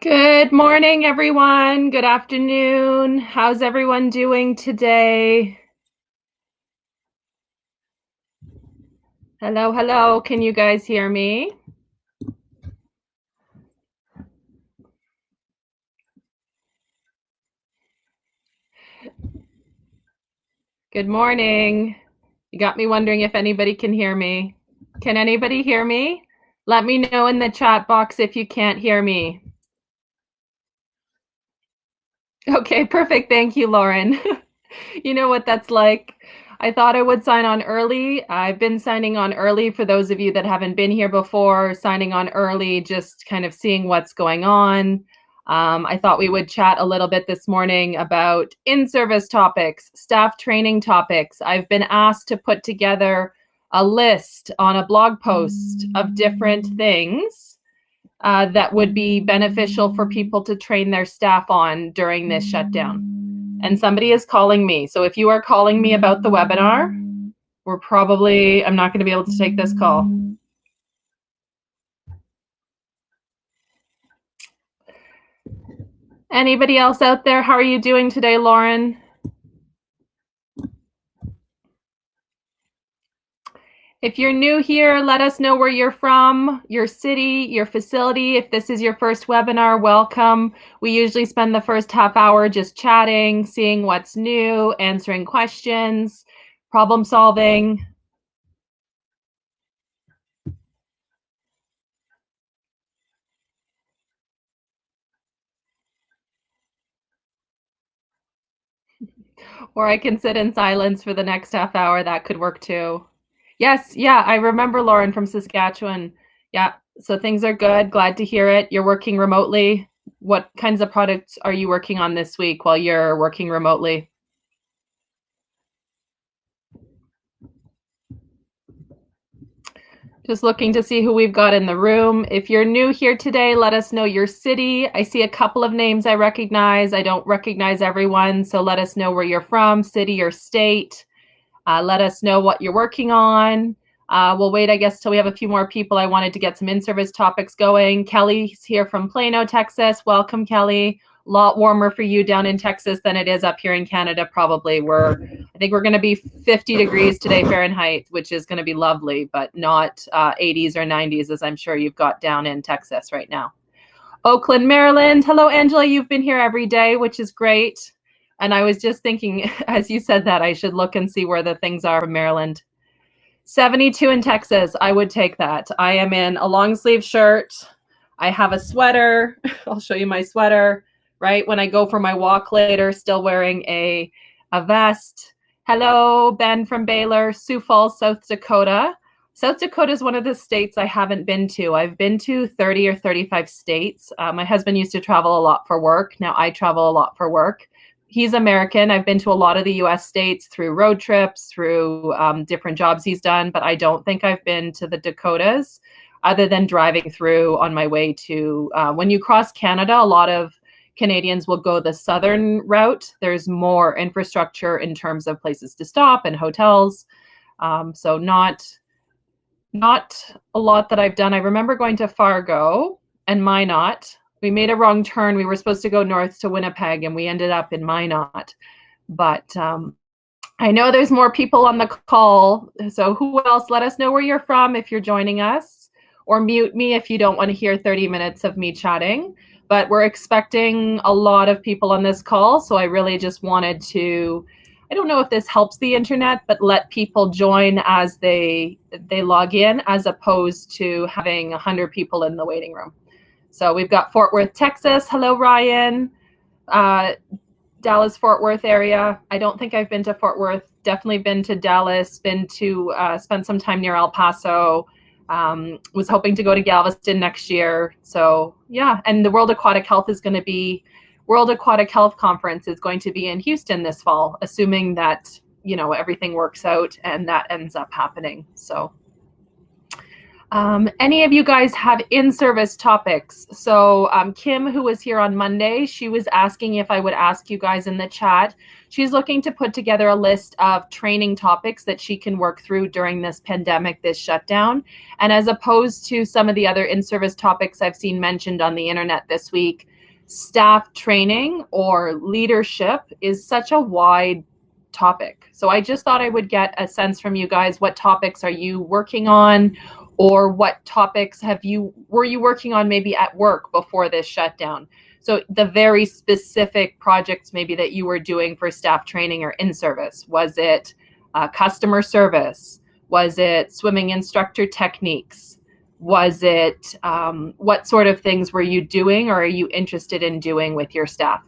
Good morning, everyone. Good afternoon. How's everyone doing today? Hello, hello. Can you guys hear me? Good morning. You got me wondering if anybody can hear me. Can anybody hear me? Let me know in the chat box if you can't hear me. Okay, perfect. Thank you, Lauren. You know what that's like. I thought I would sign on early. I've been signing on early for those of you that haven't been here before, signing on early, just kind of seeing what's going on. I thought we would chat a little bit this morning about in-service topics, staff training topics. I've been asked to put together a list on a blog post of different things that would be beneficial for people to train their staff on during this shutdown. And somebody is calling me. So if you are calling me about the webinar, I'm not going to be able to take this call. Anybody else out there? How are you doing today, Lauren? If you're new here, let us know where you're from, your city, your facility. If this is your first webinar, welcome. We usually spend the first half hour just chatting, seeing what's new, answering questions, problem solving. Or I can sit in silence for the next half hour. That could work too. Yes, yeah, I remember Lauren from Saskatchewan. Yeah, so things are good. Glad to hear it. You're working remotely. What kinds of products are you working on this week while you're working remotely? Just looking to see who we've got in the room. If you're new here today, let us know your city. I see a couple of names I recognize. I don't recognize everyone, so let us know where you're from, city or state. Let us know what you're working on. We'll wait, I guess, till we have a few more people. I wanted to get some in-service topics going. Kelly's here from Plano, Texas. Welcome, Kelly. A lot warmer for you down in Texas than it is up here in Canada, probably. I think we're going to be 50 degrees today Fahrenheit, which is going to be lovely, but not 80s or 90s, as I'm sure you've got down in Texas right now. Oakland, Maryland. Hello, Angela. You've been here every day, which is great. And I was just thinking, as you said that, I should look and see where the things are from Maryland. 72 in Texas. I would take that. I am in a long sleeve shirt. I have a sweater. I'll show you my sweater. Right when I go for my walk later, still wearing a vest. Hello, Ben from Baylor, Sioux Falls, South Dakota. South Dakota is one of the states I haven't been to. I've been to 30 or 35 states. My husband used to travel a lot for work. Now I travel a lot for work. He's American. I've been to a lot of the US states through road trips, through different jobs he's done, but I don't think I've been to the Dakotas other than driving through on my way to, when you cross Canada, a lot of Canadians will go the southern route. There's more infrastructure in terms of places to stop and hotels. So not a lot that I've done. I remember going to Fargo and Minot. We made a wrong turn. We were supposed to go north to Winnipeg and we ended up in Minot. But I know there's more people on the call. So who else? Let us know where you're from if you're joining us, or mute me if you don't want to hear 30 minutes of me chatting. But we're expecting a lot of people on this call. So I really just wanted to, I don't know if this helps the internet, but let people join as they log in, as opposed to having 100 people in the waiting room. So we've got Fort Worth, Texas. Hello, Ryan. Dallas, Fort Worth area. I don't think I've been to Fort Worth. Definitely been to Dallas, been to spend some time near El Paso. Was hoping to go to Galveston next year. So yeah, and the World Aquatic Health Conference is going to be in Houston this fall, assuming that, you know, everything works out and that ends up happening. So Any of you guys have in-service topics? So Kim, who was here on Monday, she was asking if I would ask you guys in the chat. She's looking to put together a list of training topics that she can work through during this pandemic, this shutdown. And as opposed to some of the other in-service topics I've seen mentioned on the internet this week, staff training or leadership is such a wide topic. So I just thought I would get a sense from you guys, what topics are you working on? Or what topics were you working on maybe at work before this shutdown? So the very specific projects maybe that you were doing for staff training or in service. Was it customer service? Was it swimming instructor techniques? Was it what sort of things were you doing or are you interested in doing with your staff?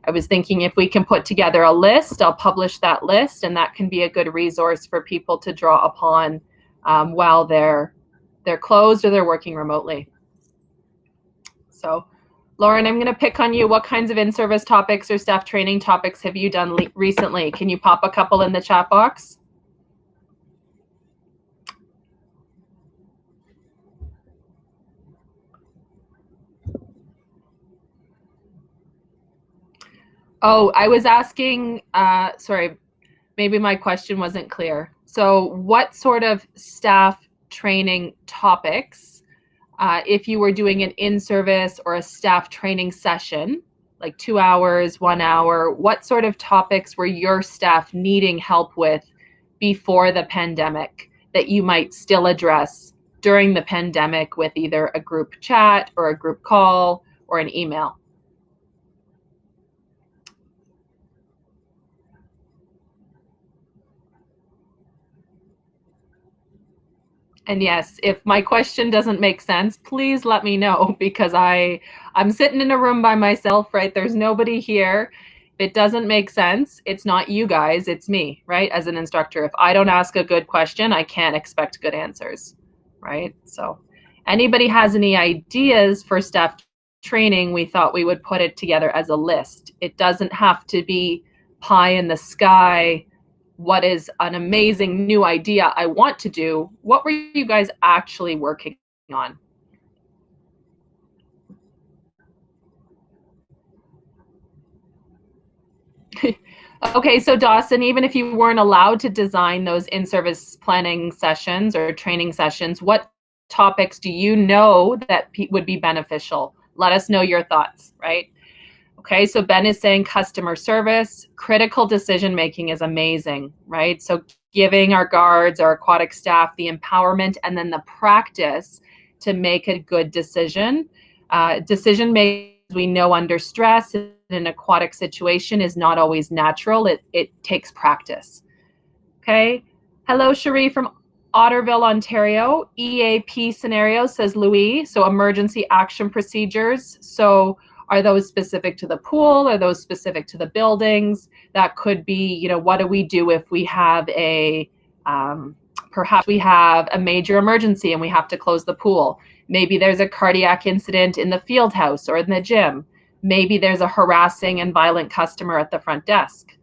I was thinking if we can put together a list, I'll publish that list, and that can be a good resource for people to draw upon while they're closed or they're working remotely. So Lauren, I'm going to pick on you. What kinds of in-service topics or staff training topics have you done recently? Can you pop a couple in the chat box? Oh, I was asking, sorry, maybe my question wasn't clear. So what sort of staff training topics, if you were doing an in-service or a staff training session, like 2 hours, 1 hour, what sort of topics were your staff needing help with before the pandemic that you might still address during the pandemic with either a group chat or a group call or an email? And yes, if my question doesn't make sense, please let me know, because I'm sitting in a room by myself, right? There's nobody here. If it doesn't make sense, it's not you guys, it's me, right? As an instructor, if I don't ask a good question, I can't expect good answers, right? So anybody has any ideas for staff training, we thought we would put it together as a list. It doesn't have to be pie in the sky. What is an amazing new idea I want to do? What were you guys actually working on? Okay, so Dawson, even if you weren't allowed to design those in-service planning sessions or training sessions, what topics do you know that would be beneficial? Let us know your thoughts, right? Okay, so Ben is saying customer service, critical decision making is amazing, right? So giving our guards, our aquatic staff, the empowerment and then the practice to make a good decision. Decision making, we know, under stress in an aquatic situation is not always natural. It takes practice. Okay, hello Cherie from Otterville, Ontario. EAP scenarios, says Louis, so emergency action procedures. So are those specific to the pool? Are those specific to the buildings? That could be, you know, what do we do if we have a, perhaps we have a major emergency and we have to close the pool. Maybe there's a cardiac incident in the field house or in the gym. Maybe there's a harassing and violent customer at the front desk.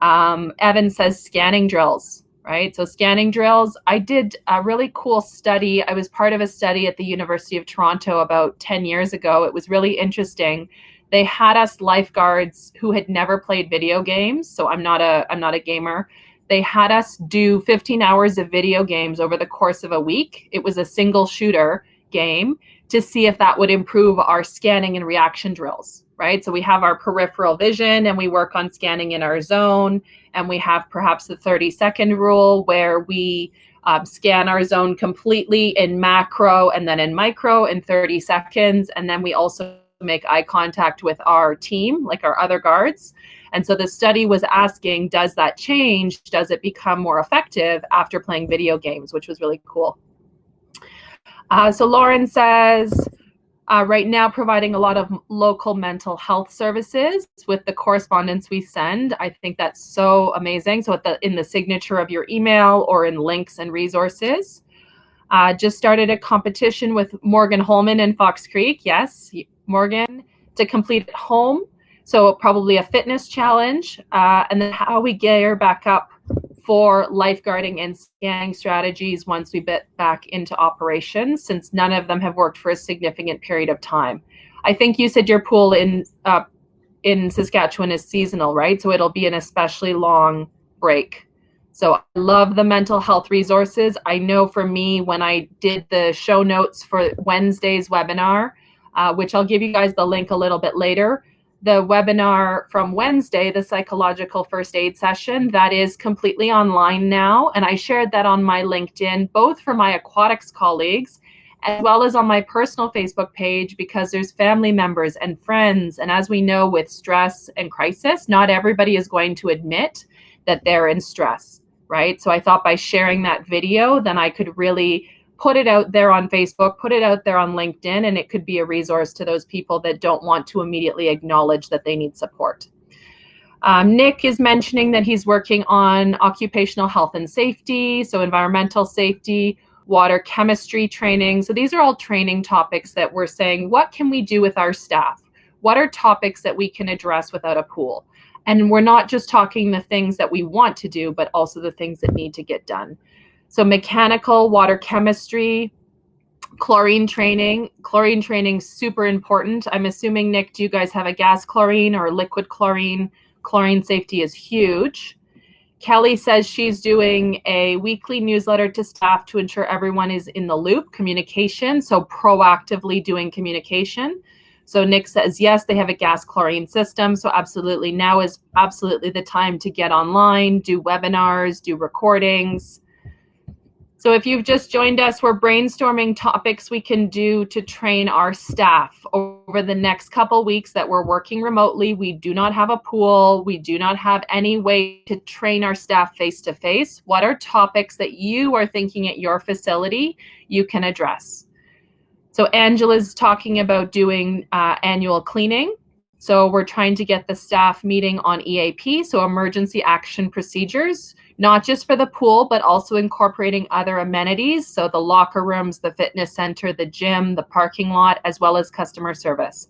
Evan says scanning drills, right? So scanning drills, I did a really cool study. I was part of a study at the University of Toronto about 10 years ago. It was really interesting. They had us lifeguards who had never played video games. So I'm not a gamer. They had us do 15 hours of video games over the course of a week. It was a single shooter game to see if that would improve our scanning and reaction drills, right? So we have our peripheral vision and we work on scanning in our zone, and we have perhaps the 30-second rule where we scan our zone completely in macro and then in micro in 30 seconds. And then we also make eye contact with our team, like our other guards. And so the study was asking, does that change? Does it become more effective after playing video games, which was really cool. So Lauren says, right now providing a lot of local mental health services with the correspondence we send. I think that's so amazing. So in the signature of your email or in links and resources. Just started a competition with Morgan Holman in Fox Creek. Yes, Morgan, to complete at home. So probably a fitness challenge, and then how we gear back up for lifeguarding and scanning strategies once we get back into operations, since none of them have worked for a significant period of time. I think you said your pool in Saskatchewan is seasonal, right? So it'll be an especially long break. So I love the mental health resources. I know for me, when I did the show notes for Wednesday's webinar, which I'll give you guys the link a little bit later, the webinar from Wednesday, the psychological first aid session, that is completely online now. And I shared that on my LinkedIn, both for my aquatics colleagues, as well as on my personal Facebook page, because there's family members and friends. And as we know, with stress and crisis, not everybody is going to admit that they're in stress, right? So I thought by sharing that video, then I could really put it out there on Facebook, put it out there on LinkedIn, and it could be a resource to those people that don't want to immediately acknowledge that they need support. Nick is mentioning that he's working on occupational health and safety, so environmental safety, water chemistry training. So these are all training topics that we're saying, what can we do with our staff? What are topics that we can address without a pool? And we're not just talking the things that we want to do, but also the things that need to get done. So mechanical, water chemistry, chlorine training. Chlorine training, super important. I'm assuming, Nick, do you guys have a gas chlorine or liquid chlorine? Chlorine safety is huge. Kelly says she's doing a weekly newsletter to staff to ensure everyone is in the loop, communication, so proactively doing communication. So Nick says, yes, they have a gas chlorine system. So absolutely, now is absolutely the time to get online, do webinars, do recordings. So if you've just joined us, we're brainstorming topics we can do to train our staff over the next couple weeks that we're working remotely. We do not have a pool. We do not have any way to train our staff face-to-face. What are topics that you are thinking at your facility you can address? So Angela's talking about doing annual cleaning. So we're trying to get the staff meeting on EAP, so emergency action procedures, not just for the pool, but also incorporating other amenities. So the locker rooms, the fitness center, the gym, the parking lot, as well as customer service.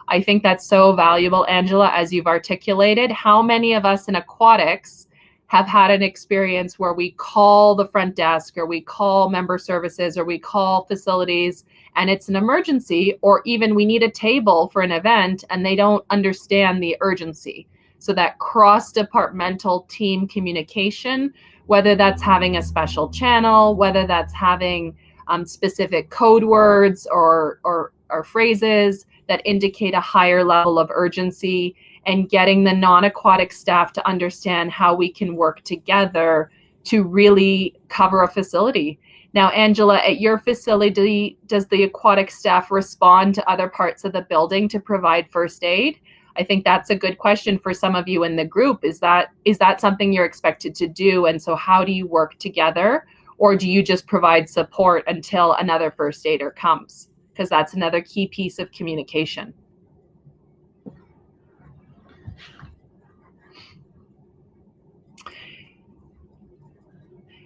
I think that's so valuable, Angela, as you've articulated. How many of us in aquatics have had an experience where we call the front desk, or we call member services, or we call facilities, and it's an emergency, or even we need a table for an event and they don't understand the urgency? So that cross-departmental team communication, whether that's having a special channel, whether that's having specific code words or phrases that indicate a higher level of urgency, and getting the non-aquatic staff to understand how we can work together to really cover a facility. Now, Angela, at your facility, does the aquatic staff respond to other parts of the building to provide first aid? I think that's a good question for some of you in the group. Is that something you're expected to do? And so how do you work together? Or do you just provide support until another first aider comes? Because that's another key piece of communication.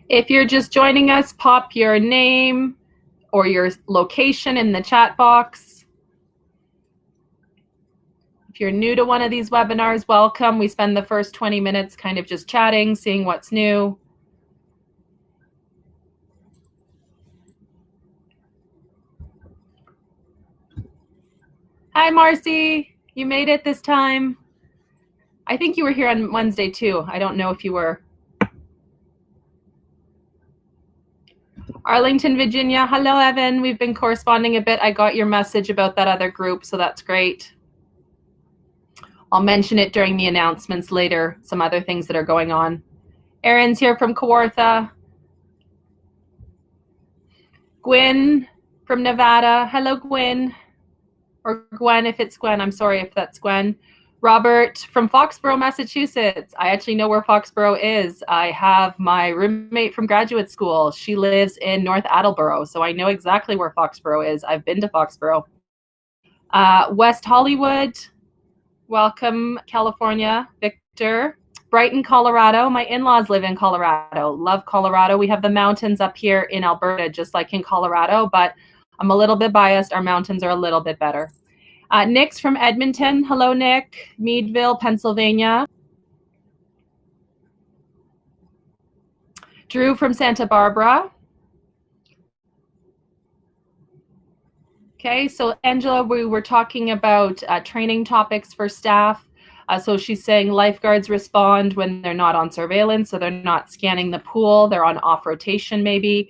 If you're just joining us, pop your name or your location in the chat box. If you're new to one of these webinars, welcome. We spend the first 20 minutes kind of just chatting, seeing what's new. Hi, Marcy. You made it this time. I think you were here on Wednesday too. I don't know if you were. Arlington, Virginia. Hello, Evan. We've been corresponding a bit. I got your message about that other group, so that's great. I'll mention it during the announcements later, some other things that are going on. Erin's here from Kawartha. Gwen from Nevada. Hello, Gwen. Or Gwen, if it's Gwen. I'm sorry if that's Gwen. Robert from Foxborough, Massachusetts. I actually know where Foxborough is. I have my roommate from graduate school. She lives in North Attleboro, so I know exactly where Foxborough is. I've been to Foxborough. West Hollywood. Welcome, California. Victor. Brighton, Colorado. My in-laws live in Colorado. Love Colorado. We have the mountains up here in Alberta, just like in Colorado, but I'm a little bit biased. Our mountains are a little bit better. Nick's from Edmonton. Hello, Nick. Meadville, Pennsylvania. Drew from Santa Barbara. Okay, so Angela, we were talking about training topics for staff. So she's saying lifeguards respond when they're not on surveillance, so they're not scanning the pool, they're on off rotation maybe,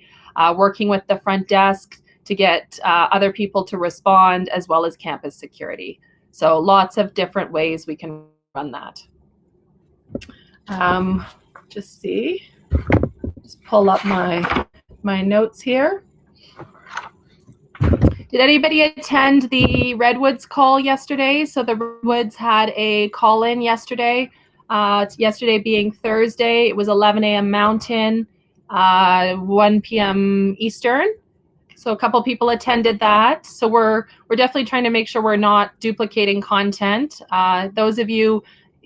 working with the front desk to get other people to respond, as well as campus security. So lots of different ways we can run that. Just pull up my notes here. Did anybody attend the Redwoods call yesterday? So the Redwoods had a call-in yesterday. Yesterday being Thursday, it was 11 a.m. Mountain, 1 p.m. Eastern. So a couple people attended that. So we're definitely trying to make sure we're not duplicating content. Those of you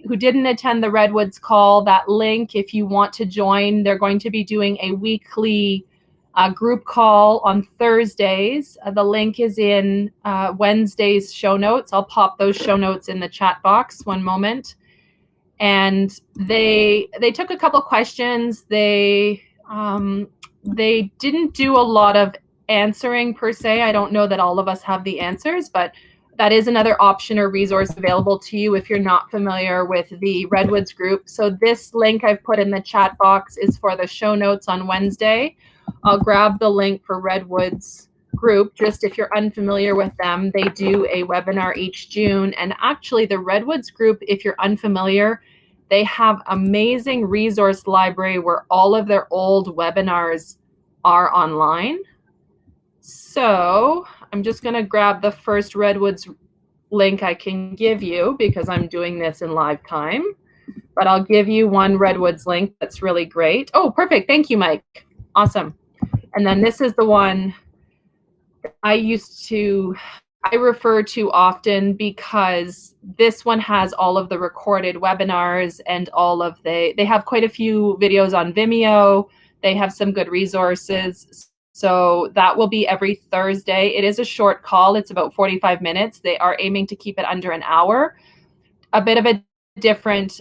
who didn't attend the Redwoods call, that link, if you want to join, they're going to be doing a weekly group call on Thursdays. The link is in Wednesday's show notes. I'll pop those show notes in the chat box. One moment. And they took a couple questions. They didn't do a lot of answering per se. I don't know that all of us have the answers, but that is another option or resource available to you if you're not familiar with the Redwoods group. So this link I've put in the chat box is for the show notes on Wednesday. I'll grab the link for Redwoods group. Just if you're unfamiliar with them, they do a webinar each June. And actually the Redwoods group, if you're unfamiliar, they have amazing resource library where all of their old webinars are online. So I'm just going to grab the first Redwoods link I can give you because I'm doing this in live time. But I'll give you one Redwoods link that's really great. Oh, perfect. Thank you, Mike. Awesome. And then this is the one I refer to often because this one has all of the recorded webinars and all of they have quite a few videos on Vimeo. They have some good resources. So that will be every Thursday. It is a short call. It's about 45 minutes. They are aiming to keep it under an hour. A bit of a different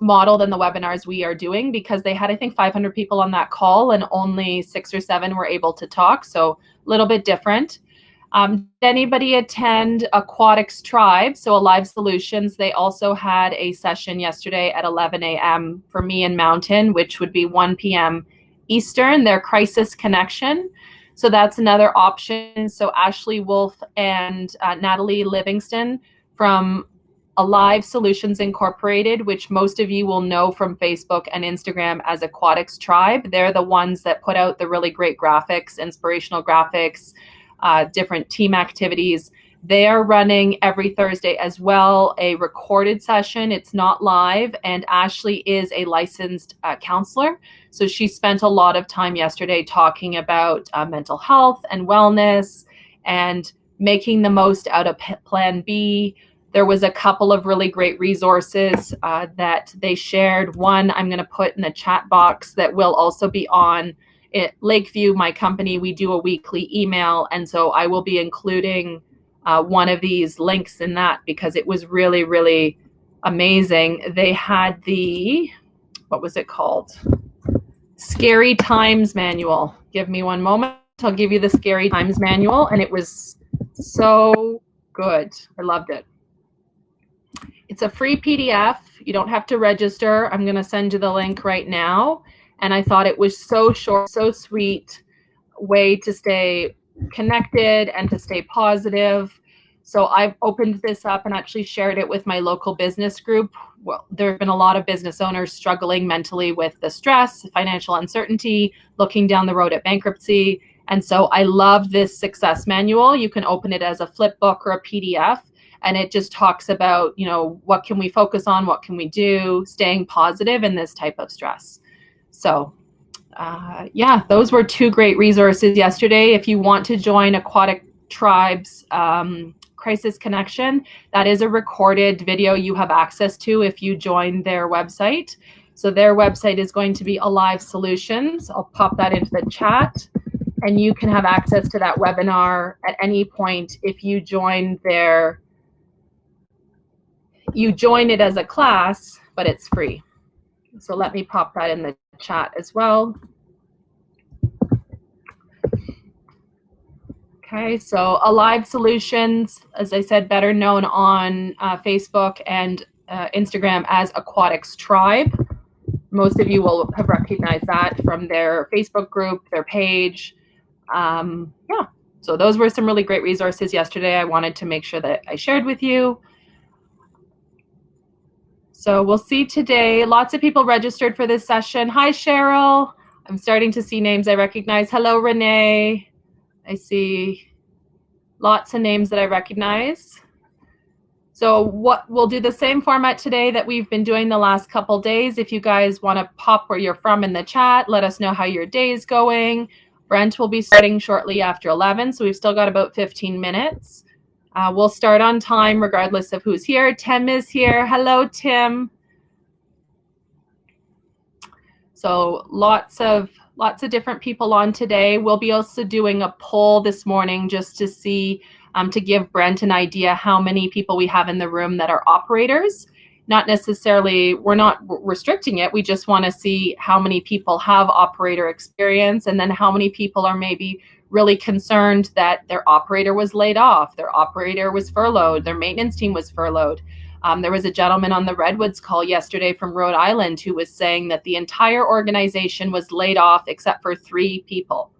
model than the webinars we are doing because they had, I think, 500 people on that call and only 6 or 7 were able to talk. So a little bit different. Did anybody attend Aquatics Tribe? So Alive Solutions, they also had a session yesterday at 11 a.m. for me in Mountain, which would be 1 p.m. Eastern, their crisis connection. So that's another option. So Ashley Wolf and Natalie Livingston from Alive Solutions Incorporated, which most of you will know from Facebook and Instagram as Aquatics Tribe. They're the ones that put out the really great graphics, inspirational graphics, different team activities. They are running every Thursday as well, a recorded session. It's not live, and Ashley is a licensed counselor. So she spent a lot of time yesterday talking about mental health and wellness and making the most out of Plan B. There was a couple of really great resources that they shared. One I'm going to put in the chat box that will also be on Lakeview, my company. We do a weekly email, and so I will be including one of these links in that because it was really, really amazing. They had the, what was it called? Scary Times Manual. Give me one moment. I'll give you the Scary Times Manual, and it was so good. I loved it. It's a free PDF. You don't have to register. I'm going to send you the link right now. And I thought it was so short, so sweet way to stay connected and to stay positive. So I've opened this up and actually shared it with my local business group. Well, there have been a lot of business owners struggling mentally with the stress, financial uncertainty, looking down the road at bankruptcy. And so I love this success manual. You can open it as a flip book or a PDF. And it just talks about, you know, what can we focus on? What can we do? Staying positive in this type of stress. So yeah, those were 2 great resources yesterday. If you want to join Aquatic Tribe's Crisis Connection, that is a recorded video you have access to if you join their website. So their website is going to be Alive Solutions. I'll pop that into the chat. And you can have access to that webinar at any point if you join their, you join it as a class, but it's free. So let me pop that in the chat as well. Okay, so Alive Solutions, as I said, better known on Facebook and Instagram as Aquatics Tribe. Most of you will have recognized that from their Facebook group, their page. Yeah, so those were some really great resources yesterday I wanted to make sure that I shared with you. So we'll see today, lots of people registered for this session. Hi, Cheryl. I'm starting to see names I recognize. Hello, Renee. I see lots of names that I recognize. So what we'll do the same format today that we've been doing the last couple days. If you guys want to pop where you're from in the chat, let us know how your day is going. Brent will be starting shortly after 11, so we've still got about 15 minutes. We'll start on time regardless of who's here. Tim is here. Hello, Tim. So lots of different people on today. We'll be also doing a poll this morning just to see, to give Brent an idea how many people we have in the room that are operators. Not necessarily, we're not restricting it. We just want to see how many people have operator experience, and then how many people are maybe really concerned that their operator was laid off, their operator was furloughed, their maintenance team was furloughed. There was a gentleman on the Redwoods call yesterday from Rhode Island who was saying that the entire organization was laid off except for 3 people.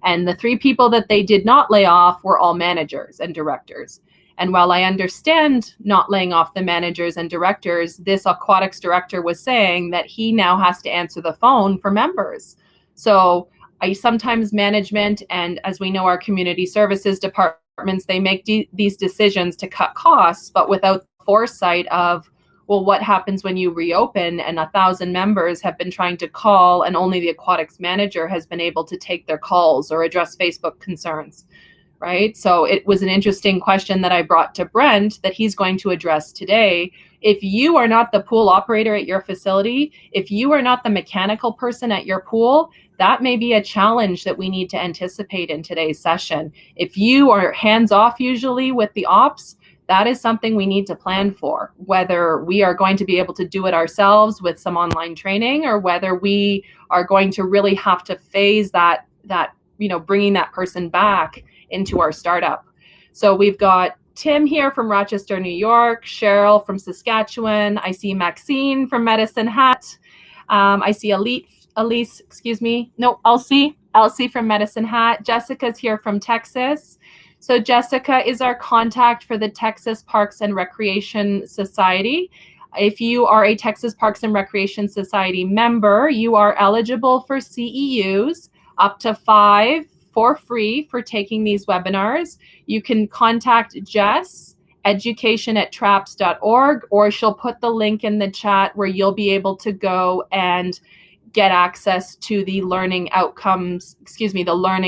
And the 3 people that they did not lay off were all managers and directors. And while I understand not laying off the managers and directors, this aquatics director was saying that he now has to answer the phone for members. So sometimes management, and as we know, our community services departments, they make these decisions to cut costs, but without foresight of, well, what happens when you reopen and 1,000 members have been trying to call and only the aquatics manager has been able to take their calls or address Facebook concerns, right? So it was an interesting question that I brought to Brent that he's going to address today. If you are not the pool operator at your facility, if you are not the mechanical person at your pool, that may be a challenge that we need to anticipate in today's session. If you are hands off usually with the ops, that is something we need to plan for, whether we are going to be able to do it ourselves with some online training, or whether we are going to really have to phase that bringing that person back into our startup. So we've got Tim here from Rochester, New York, Cheryl from Saskatchewan. I see Maxine from Medicine Hat. I see Elsie from Medicine Hat. Jessica's here from Texas. So Jessica is our contact for the Texas Parks and Recreation Society. If you are a Texas Parks and Recreation Society member, you are eligible for CEUs, up to 5 for free for taking these webinars. You can contact Jess, education@traps.org, or she'll put the link in the chat where you'll be able to go and get access to the learning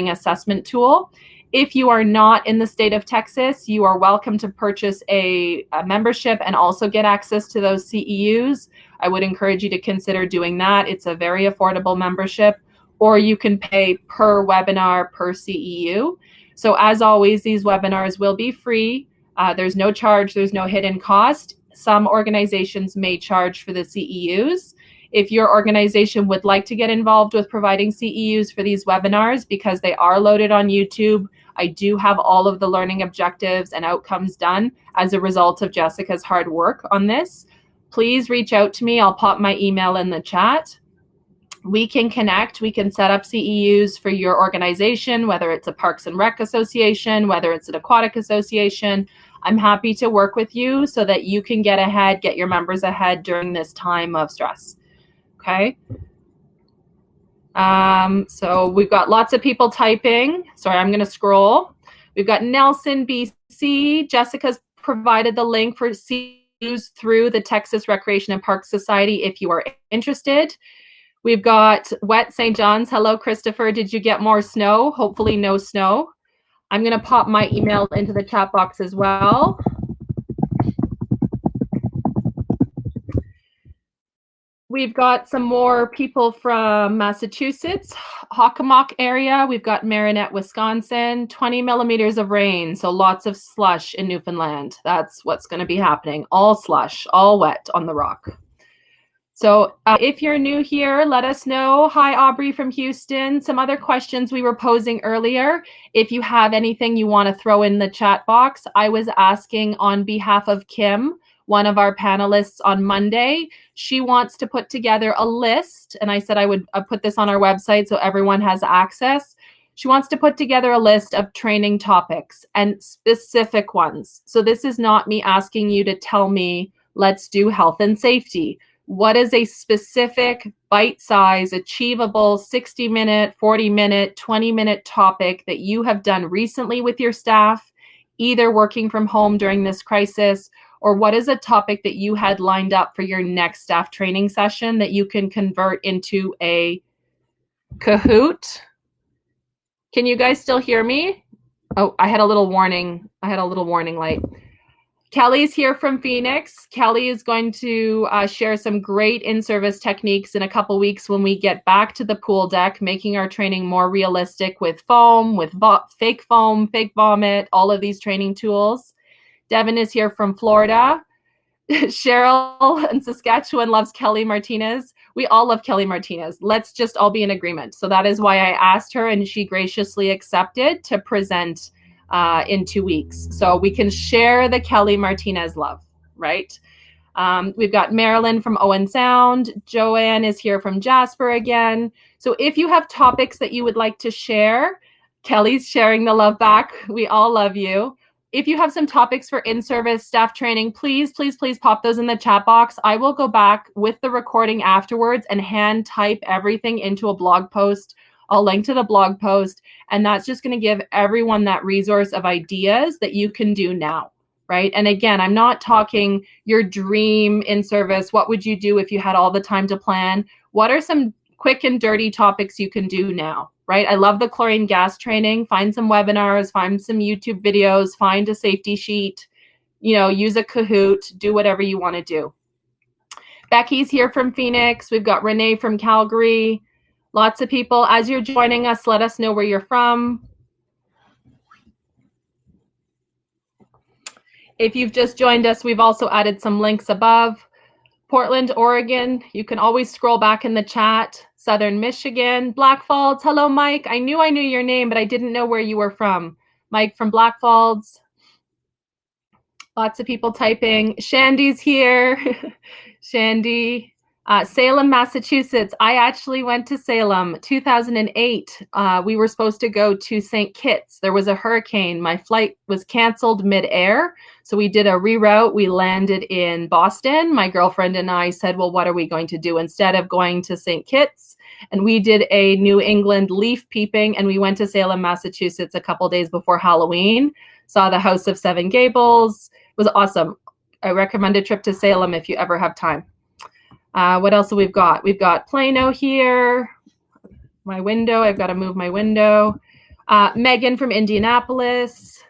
assessment tool. If you are not in the state of Texas, you are welcome to purchase a membership and also get access to those CEUs. I would encourage you to consider doing that. It's a very affordable membership, or you can pay per webinar per CEU. So as always, these webinars will be free. There's no charge, there's no hidden cost. Some organizations may charge for the CEUs. If your organization would like to get involved with providing CEUs for these webinars, because they are loaded on YouTube, I do have all of the learning objectives and outcomes done as a result of Jessica's hard work on this. Please reach out to me. I'll pop my email in the chat. We can connect. We can set up CEUs for your organization, whether it's a Parks and Rec association, whether it's an aquatic association. I'm happy to work with you so that you can get ahead, get your members ahead during this time of stress. Okay. So we've got lots of people typing. Sorry, I'm going to scroll. We've got Nelson, BC. Jessica's provided the link for CEUs through the Texas Recreation and Parks Society if you are interested. We've got Wet St. John's. Hello, Christopher. Did you get more snow? Hopefully no snow. I'm going to pop my email into the chat box as well. We've got some more people from Massachusetts, Hockomock area. We've got Marinette, Wisconsin, 20 millimeters of rain. So lots of slush in Newfoundland. That's what's going to be happening. All slush, all wet on the rock. So if you're new here, let us know. Hi, Aubrey from Houston. Some other questions we were posing earlier. If you have anything you want to throw in the chat box, I was asking on behalf of Kim, one of our panelists on Monday. She wants to put together a list, and I said I would put this on our website so everyone has access. She wants to put together a list of training topics and specific ones. So this is not me asking you to tell me, let's do health and safety. What is a specific bite-size, achievable 60-minute, 40-minute, 20-minute topic that you have done recently with your staff, either working from home during this crisis, or what is a topic that you had lined up for your next staff training session that you can convert into a Kahoot? Can you guys still hear me? Oh, I had a little warning. I had a little warning light. Kelly's here from Phoenix. Kelly is going to share some great in-service techniques in a couple weeks when we get back to the pool deck, making our training more realistic with foam, with fake foam, fake vomit, all of these training tools. Devin is here from Florida. Cheryl in Saskatchewan loves Kelly Martinez. We all love Kelly Martinez. Let's just all be in agreement. So that is why I asked her, and she graciously accepted to present in 2 weeks. So we can share the Kelly Martinez love, right? We've got Marilyn from Owen Sound. Joanne is here from Jasper again. So if you have topics that you would like to share, Kelly's sharing the love back. We all love you. If you have some topics for in-service staff training, please, please, please pop those in the chat box. I will go back with the recording afterwards and hand type everything into a blog post. I'll link to the blog post, and that's just going to give everyone that resource of ideas that you can do now, right? And again, I'm not talking your dream in-service. What would you do if you had all the time to plan? What are some quick and dirty topics you can do now, right? I love the chlorine gas training. Find some webinars, find some YouTube videos, find a safety sheet, use a Kahoot, do whatever you want to do. Becky's here from Phoenix. We've got Renee from Calgary. Lots of people. As you're joining us, let us know where you're from. If you've just joined us, we've also added some links above. Portland, Oregon, you can always scroll back in the chat. Southern Michigan, Blackfalds. Hello, Mike. I knew your name, but I didn't know where you were from. Mike from Blackfalds. Lots of people typing. Shandy's here. Shandy. Salem, Massachusetts. I actually went to Salem, 2008. We were supposed to go to St. Kitts. There was a hurricane. My flight was canceled mid-air. So we did a reroute. We landed in Boston. My girlfriend and I said, well, what are we going to do instead of going to St. Kitts? And we did a New England leaf peeping, and we went to Salem, Massachusetts a couple days before Halloween. Saw the House of Seven Gables. It was awesome. I recommend a trip to Salem if you ever have time. What else have we got? We've got Plano here. My window. I've got to move my window. Megan from Indianapolis.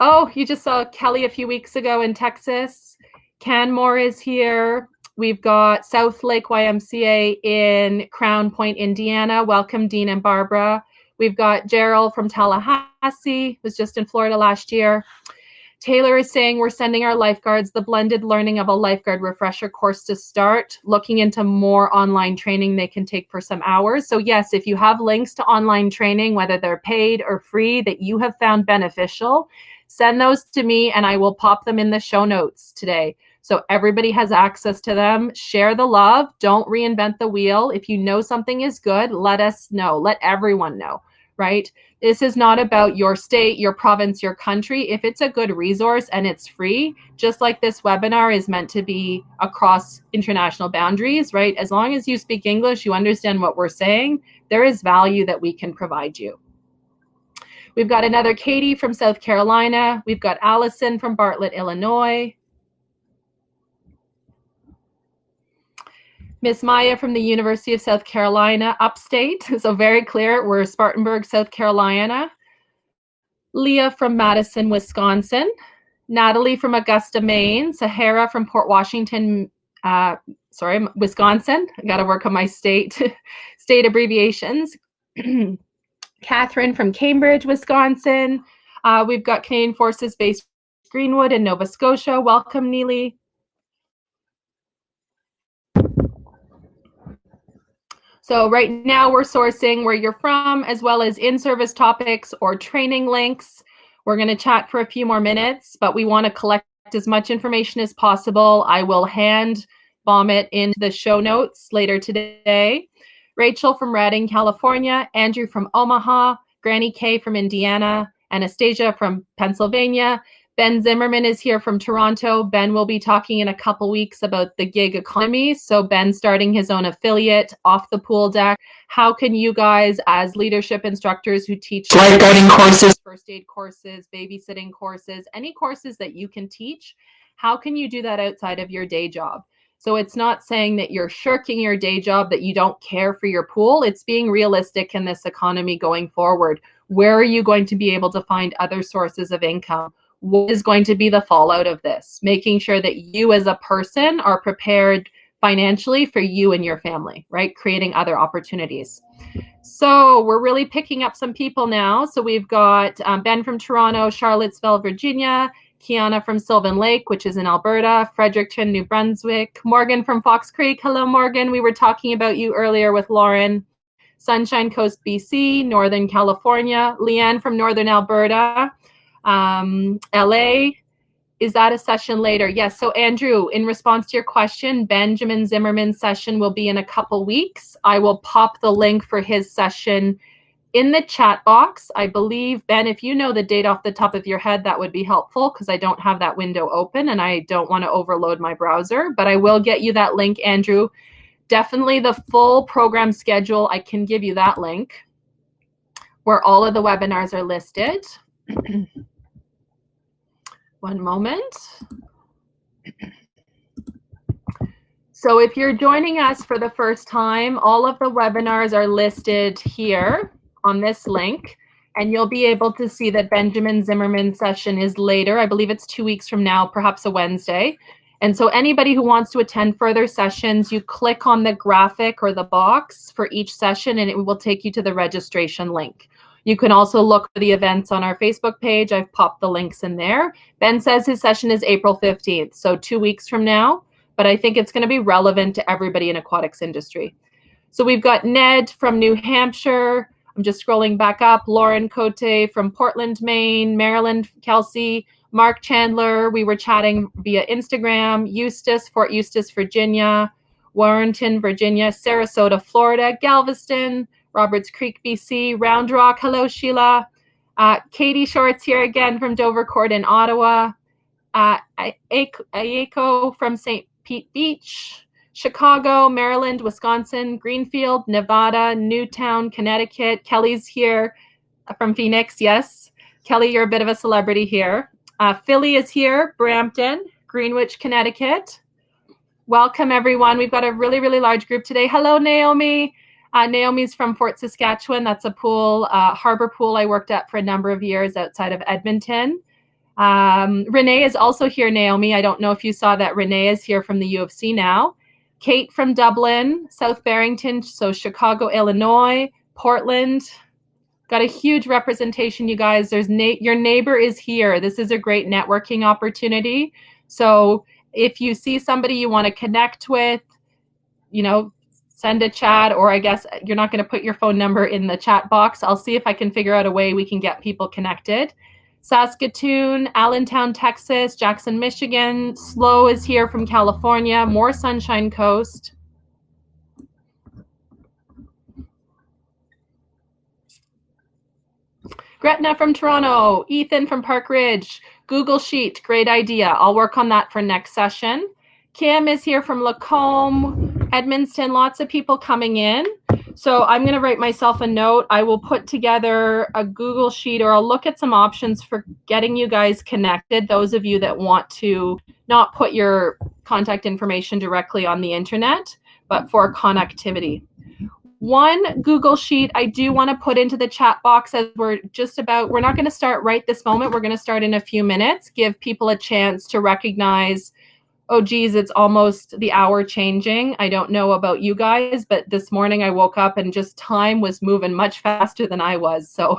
Oh, you just saw Kelly a few weeks ago in Texas. Canmore is here. We've got South Lake YMCA in Crown Point, Indiana. Welcome, Dean and Barbara. We've got Gerald from Tallahassee, was just in Florida last year. Taylor is saying we're sending our lifeguards the blended learning of a lifeguard refresher course to start, looking into more online training they can take for some hours. So yes, if you have links to online training, whether they're paid or free, that you have found beneficial, send those to me and I will pop them in the show notes today. So everybody has access to them. Share the love. Don't reinvent the wheel. If you know something is good, let us know. Let everyone know, right? This is not about your state, your province, your country. If it's a good resource and it's free, just like this webinar is meant to be across international boundaries, right? As long as you speak English, you understand what we're saying, there is value that we can provide you. We've got another Katie from South Carolina. We've got Allison from Bartlett, Illinois. Miss Maya from the University of South Carolina, upstate. So very clear, we're Spartanburg, South Carolina. Leah from Madison, Wisconsin. Natalie from Augusta, Maine. Sahara from Port Washington, Wisconsin. I got to work on my state abbreviations. Catherine from Cambridge, Wisconsin. We've got Canadian Forces based Greenwood in Nova Scotia. Welcome, Neely. So right now we're sourcing where you're from, as well as in-service topics or training links. We're going to chat for a few more minutes, but we want to collect as much information as possible. I will hand bomb it into the show notes later today. Rachel from Redding, California, Andrew from Omaha, Granny K from Indiana, Anastasia from Pennsylvania. Ben Zimmerman is here from Toronto. Ben will be talking in a couple weeks about the gig economy. So Ben's starting his own affiliate off the pool deck. How can you guys, as leadership instructors who teach lifeguarding courses, first aid courses, babysitting courses, any courses that you can teach, how can you do that outside of your day job? So it's not saying that you're shirking your day job, that you don't care for your pool. It's being realistic in this economy going forward. Where are you going to be able to find other sources of income? What is going to be the fallout of this? Making sure that you as a person are prepared financially for you and your family, right? Creating other opportunities. So we're really picking up some people now. So we've got Ben from Toronto, Charlottesville, Virginia, Kiana from Sylvan Lake, which is in Alberta, Fredericton, New Brunswick, Morgan from Fox Creek. Hello, Morgan. We were talking about you earlier with Lauren. Sunshine Coast, BC, Northern California, Leanne from Northern Alberta, LA. Is that a session later? Yes. So Andrew, in response to your question, Benjamin Zimmerman's session will be in a couple weeks. I will pop the link for his session in the chat box. I believe, Ben, if you know the date off the top of your head, that would be helpful because I don't have that window open and I don't want to overload my browser, but I will get you that link, Andrew. Definitely the full program schedule. I can give you that link where all of the webinars are listed. One moment. So if you're joining us for the first time, all of the webinars are listed here on this link, and you'll be able to see that Benjamin Zimmerman's session is later. I believe it's 2 weeks from now, perhaps a Wednesday. And so anybody who wants to attend further sessions, you click on the graphic or the box for each session, and it will take you to the registration link. You can also look for the events on our Facebook page. I've popped the links in there. Ben says his session is April 15th, so 2 weeks from now, but I think it's going to be relevant to everybody in aquatics industry. So we've got Ned from New Hampshire. I'm just scrolling back up. Lauren Cote from Portland, Maine. Marilyn Kelsey. Mark Chandler. We were chatting via Instagram. Eustis, Fort Eustis, Virginia. Warrenton, Virginia. Sarasota, Florida. Galveston. Roberts Creek, BC. Round Rock. Hello, Sheila. Katie Shorts here again from Dovercourt in Ottawa. Ayeko from St. Pete Beach. Chicago, Maryland, Wisconsin, Greenfield, Nevada, Newtown, Connecticut. Kelly's here from Phoenix. Yes, Kelly, you're a bit of a celebrity here. Philly is here, Brampton, Greenwich, Connecticut. Welcome, everyone. We've got a really, really large group today. Hello, Naomi. Naomi's from Fort Saskatchewan. That's a pool, harbor pool I worked at for a number of years outside of Edmonton. Renee is also here, Naomi. I don't know if you saw that. Renee is here from the U of C now. Kate from Dublin, South Barrington, so Chicago, Illinois, Portland. Got a huge representation, you guys. There's your neighbor is here. This is a great networking opportunity. So if you see somebody you want to connect with, you know, send a chat, or I guess you're not going to put your phone number in the chat box. I'll see if I can figure out a way we can get people connected. Saskatoon, Allentown, Texas, Jackson, Michigan. Slow is here from California. More Sunshine Coast. Gretna from Toronto. Ethan from Park Ridge. Google Sheet, great idea. I'll work on that for next session. Kim is here from Lacombe, Edmonton. Lots of people coming in. So I'm going to write myself a note. I will put together a Google Sheet, or I'll look at some options for getting you guys connected, those of you that want to not put your contact information directly on the internet, but for connectivity. One Google Sheet I do want to put into the chat box as we're not going to start right this moment. We're going to start in a few minutes, give people a chance to recognize, oh, geez, it's almost the hour changing. I don't know about you guys, but this morning I woke up and just time was moving much faster than I was. So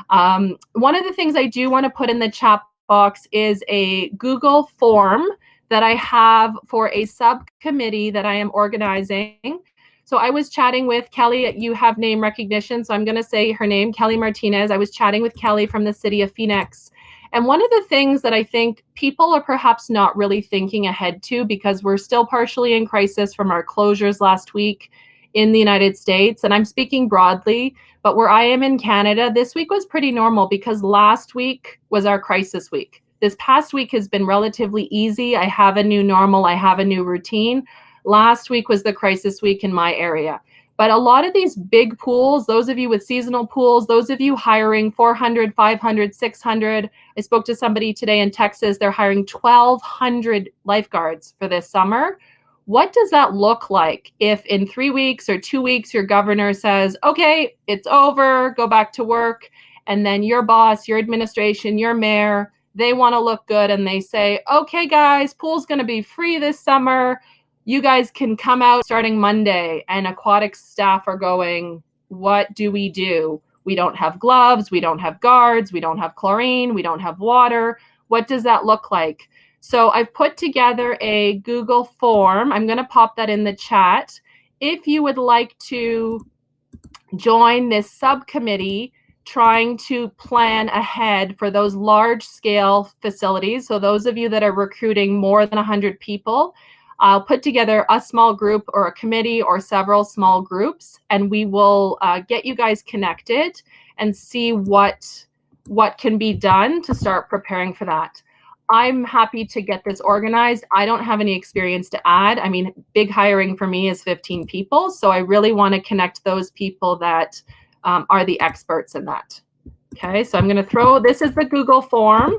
one of the things I do want to put in the chat box is a Google form that I have for a subcommittee that I am organizing. So I was chatting with Kelly. You have name recognition, so I'm going to say her name, Kelly Martinez. I was chatting with Kelly from the city of Phoenix. And one of the things that I think people are perhaps not really thinking ahead to, because we're still partially in crisis from our closures last week in the United States, and I'm speaking broadly, but where I am in Canada, this week was pretty normal because last week was our crisis week. This past week has been relatively easy. I have a new normal. I have a new routine. Last week was the crisis week in my area. But a lot of these big pools, those of you with seasonal pools, those of you hiring 400, 500, 600, I spoke to somebody today in Texas, they're hiring 1,200 lifeguards for this summer. What does that look like if in 3 weeks or 2 weeks your governor says, okay, it's over, go back to work, and then your boss, your administration, your mayor, they want to look good and they say, okay, guys, pool's going to be free this summer. You guys can come out starting Monday, and aquatics staff are going, what do? We don't have gloves, we don't have guards, we don't have chlorine, we don't have water. What does that look like? So I've put together a Google form. I'm going to pop that in the chat. If you would like to join this subcommittee trying to plan ahead for those large scale facilities, so those of you that are recruiting more than 100 people, I'll put together a small group or a committee or several small groups, and we will get you guys connected and see what can be done to start preparing for that. I'm happy to get this organized. I don't have any experience to add. I mean, big hiring for me is 15 people, so I really want to connect those people that are the experts in that. Okay, so I'm going to throw, this is the Google form.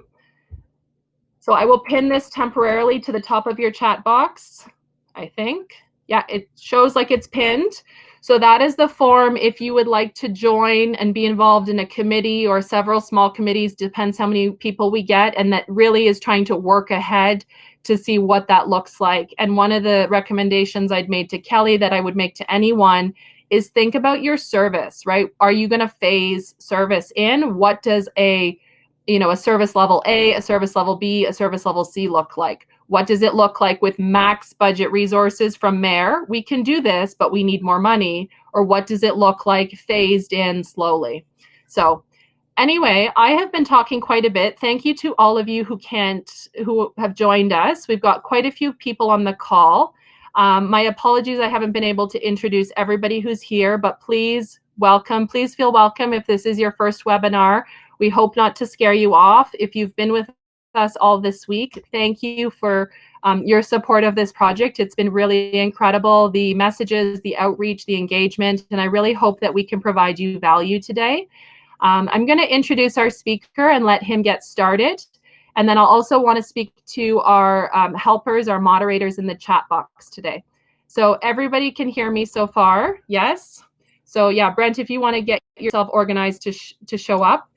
So I will pin this temporarily to the top of your chat box, I think. Yeah, it shows like it's pinned. So that is the form if you would like to join and be involved in a committee or several small committees, depends how many people we get, and that really is trying to work ahead to see what that looks like. And one of the recommendations I'd made to Kelly that I would make to anyone is think about your service, right? Are you going to phase service in? What does a service level A, a service level B, a service level C look like? What does it look like with max budget resources from mayor? We can do this, but we need more money. Or what does it look like phased in slowly? So anyway, I have been talking quite a bit. Thank you to all of you who have joined us. We've got quite a few people on the call. My apologies, I haven't been able to introduce everybody who's here, but please welcome. Please feel welcome if this is your first webinar. We hope not to scare you off. If you've been with us all this week, thank you for your support of this project. It's been really incredible, the messages, the outreach, the engagement, and I really hope that we can provide you value today. I'm going to introduce our speaker and let him get started. And then I'll also want to speak to our helpers, our moderators in the chat box today. So everybody can hear me so far? Yes? So yeah, Brent, if you want to get yourself organized to show up.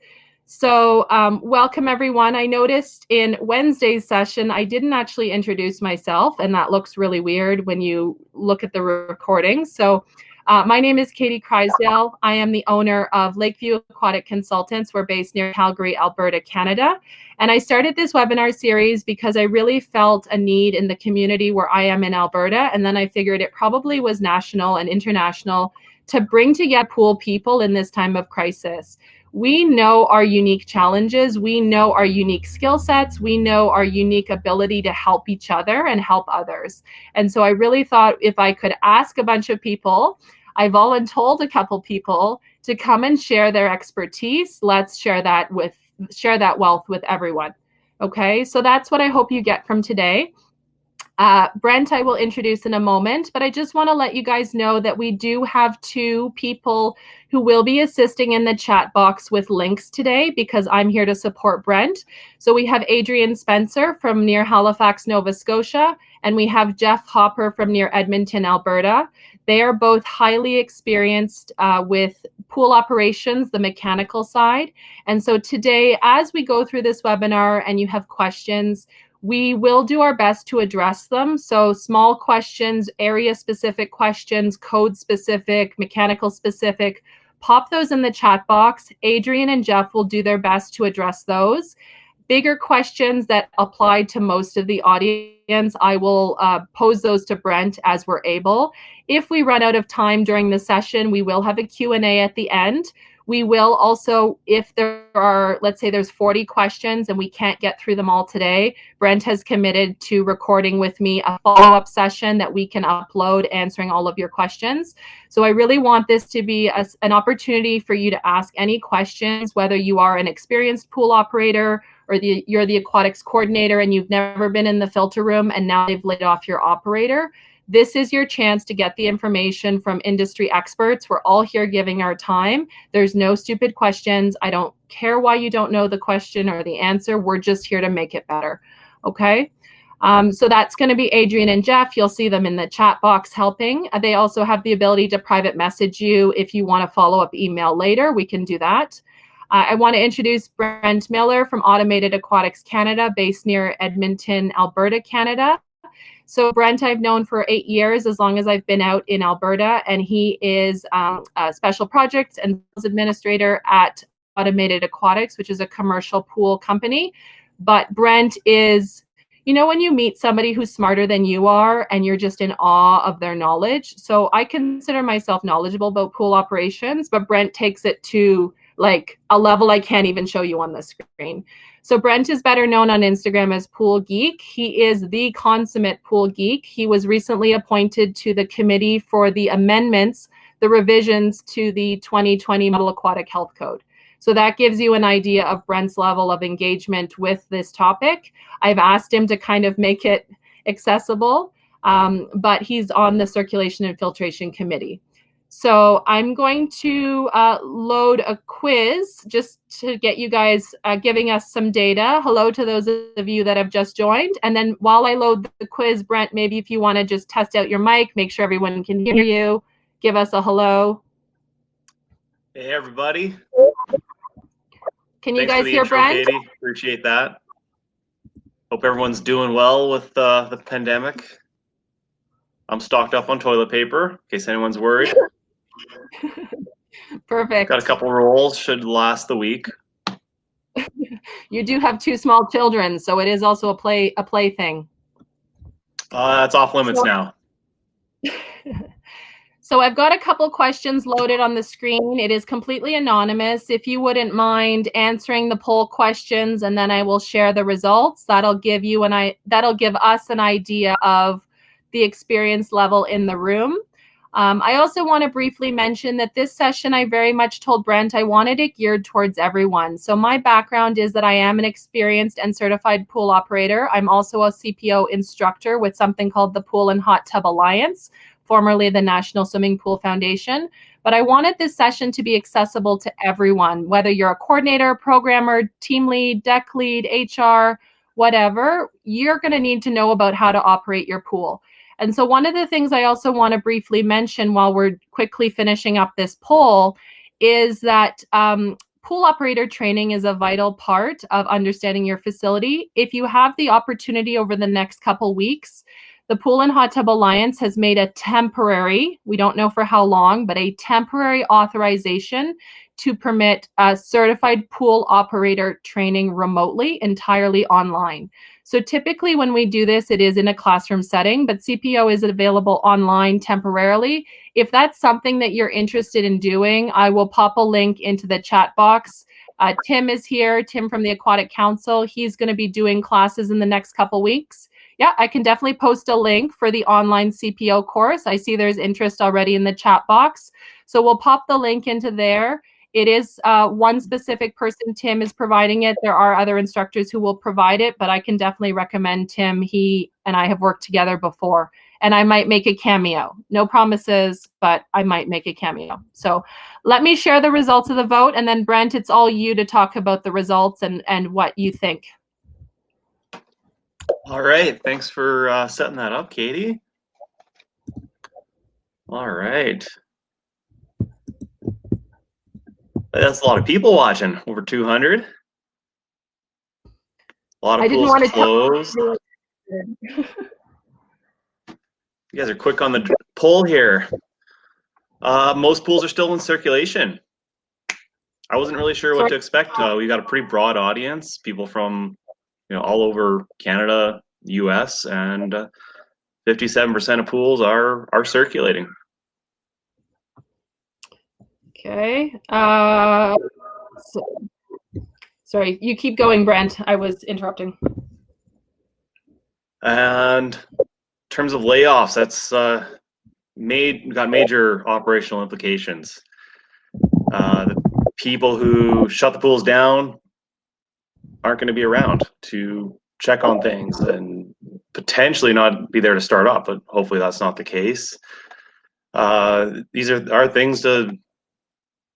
So welcome everyone. I noticed in Wednesday's session, I didn't actually introduce myself, and that looks really weird when you look at the recording. So my name is Katie Crysdale. I am the owner of Lakeview Aquatic Consultants. We're based near Calgary, Alberta, Canada. And I started this webinar series because I really felt a need in the community where I am in Alberta. And then I figured it probably was national and international to bring together pool people in this time of crisis. We know our unique challenges. We know our unique skill sets. We know our unique ability to help each other and help others. And so I really thought if I could ask a bunch of people, I voluntold a couple people to come and share their expertise. Let's share that wealth with everyone. Okay, so that's what I hope you get from today. Brent, I will introduce in a moment, but I just want to let you guys know that we do have 2 people who will be assisting in the chat box with links today because I'm here to support Brent. So we have Adrian Spencer from near Halifax, Nova Scotia, and we have Jeff Hopper from near Edmonton, Alberta. They are both highly experienced with pool operations, the mechanical side. And so today, as we go through this webinar and you have questions, we will do our best to address them. So small questions, area-specific questions, code-specific, mechanical-specific, pop those in the chat box. Adrian and Jeff will do their best to address those. bigger questions that apply to most of the audience, I will pose those to Brent as we're able. If we run out of time during the session, we will have a Q&A at the end. We will also, if there are, let's say there's 40 questions and we can't get through them all today, Brent has committed to recording with me a follow-up session that we can upload answering all of your questions. So I really want this to be an opportunity for you to ask any questions, whether you are an experienced pool operator or you're the aquatics coordinator and you've never been in the filter room and now they've laid off your operator. This is your chance to get the information from industry experts. We're all here giving our time. There's no stupid questions. I don't care why you don't know the question or the answer. We're just here to make it better. Okay? So that's going to be Adrian and Jeff. You'll see them in the chat box helping. They also have the ability to private message you if you want a follow-up email later. We can do that. I want to introduce Brent Miller from Automated Aquatics Canada, based near Edmonton, Alberta, Canada. So Brent I've known for 8 years, as long as I've been out in Alberta, and he is a special projects and administrator at Automated Aquatics, which is a commercial pool company. But Brent is, you know, when you meet somebody who's smarter than you are and you're just in awe of their knowledge. So I consider myself knowledgeable about pool operations, but Brent takes it to like a level I can't even show you on the screen. So Brent is better known on Instagram as Pool Geek. He is the consummate pool geek. He was recently appointed to the committee for the amendments, the revisions to the 2020 Model Aquatic Health Code. So that gives you an idea of Brent's level of engagement with this topic. I've asked him to kind of make it accessible, but he's on the Circulation and Filtration Committee. So I'm going to load a quiz just to get you guys giving us some data. Hello to those of you that have just joined. And then while I load the quiz, Brent, maybe if you want to just test out your mic, make sure everyone can hear you, give us a hello. Hey, everybody. Can you guys hear Brent? Katie. Appreciate that. Hope everyone's doing well with the pandemic. I'm stocked up on toilet paper, in case anyone's worried. Perfect. Got a couple rolls, should last the week. You do have 2 small children, so it is also a play thing. That's off limits now. So I've got a couple questions loaded on the screen. It is completely anonymous. If you wouldn't mind answering the poll questions, and then I will share the results. That'll give us an idea of the experience level in the room. I also want to briefly mention that this session, I very much told Brent I wanted it geared towards everyone. So my background is that I am an experienced and certified pool operator. I'm also a CPO instructor with something called the Pool and Hot Tub Alliance, formerly the National Swimming Pool Foundation. But I wanted this session to be accessible to everyone, whether you're a coordinator, programmer, team lead, deck lead, HR, whatever, you're going to need to know about how to operate your pool. And so one of the things I also want to briefly mention while we're quickly finishing up this poll is that pool operator training is a vital part of understanding your facility. If you have the opportunity over the next couple weeks, the Pool and Hot Tub Alliance has made a temporary, we don't know for how long, but a temporary authorization to permit a certified pool operator training remotely, entirely online. So typically when we do this, it is in a classroom setting, but CPO is available online temporarily. If that's something that you're interested in doing, I will pop a link into the chat box. Tim is here, Tim from the Aquatic Council. He's going to be doing classes in the next couple weeks. Yeah, I can definitely post a link for the online CPO course. I see there's interest already in the chat box. So we'll pop the link into there. It is one specific person, Tim, is providing it. There are other instructors who will provide it, but I can definitely recommend Tim. He and I have worked together before, and I might make a cameo. No promises, but I might make a cameo. So let me share the results of the vote, and then Brent, it's all you to talk about the results and what you think. All right, thanks for setting that up, Katie. All right. That's a lot of people watching, over 200. A lot of pools closed. You guys are quick on the poll here. Most pools are still in circulation. I wasn't really sure what to expect. We got a pretty broad audience, people from all over Canada, U.S., and 57% of pools are circulating. Okay. Sorry, you keep going, Brent. I was interrupting. And in terms of layoffs, that's got major operational implications. The people who shut the pools down aren't going to be around to check on things and potentially not be there to start up, but hopefully that's not the case. These are things that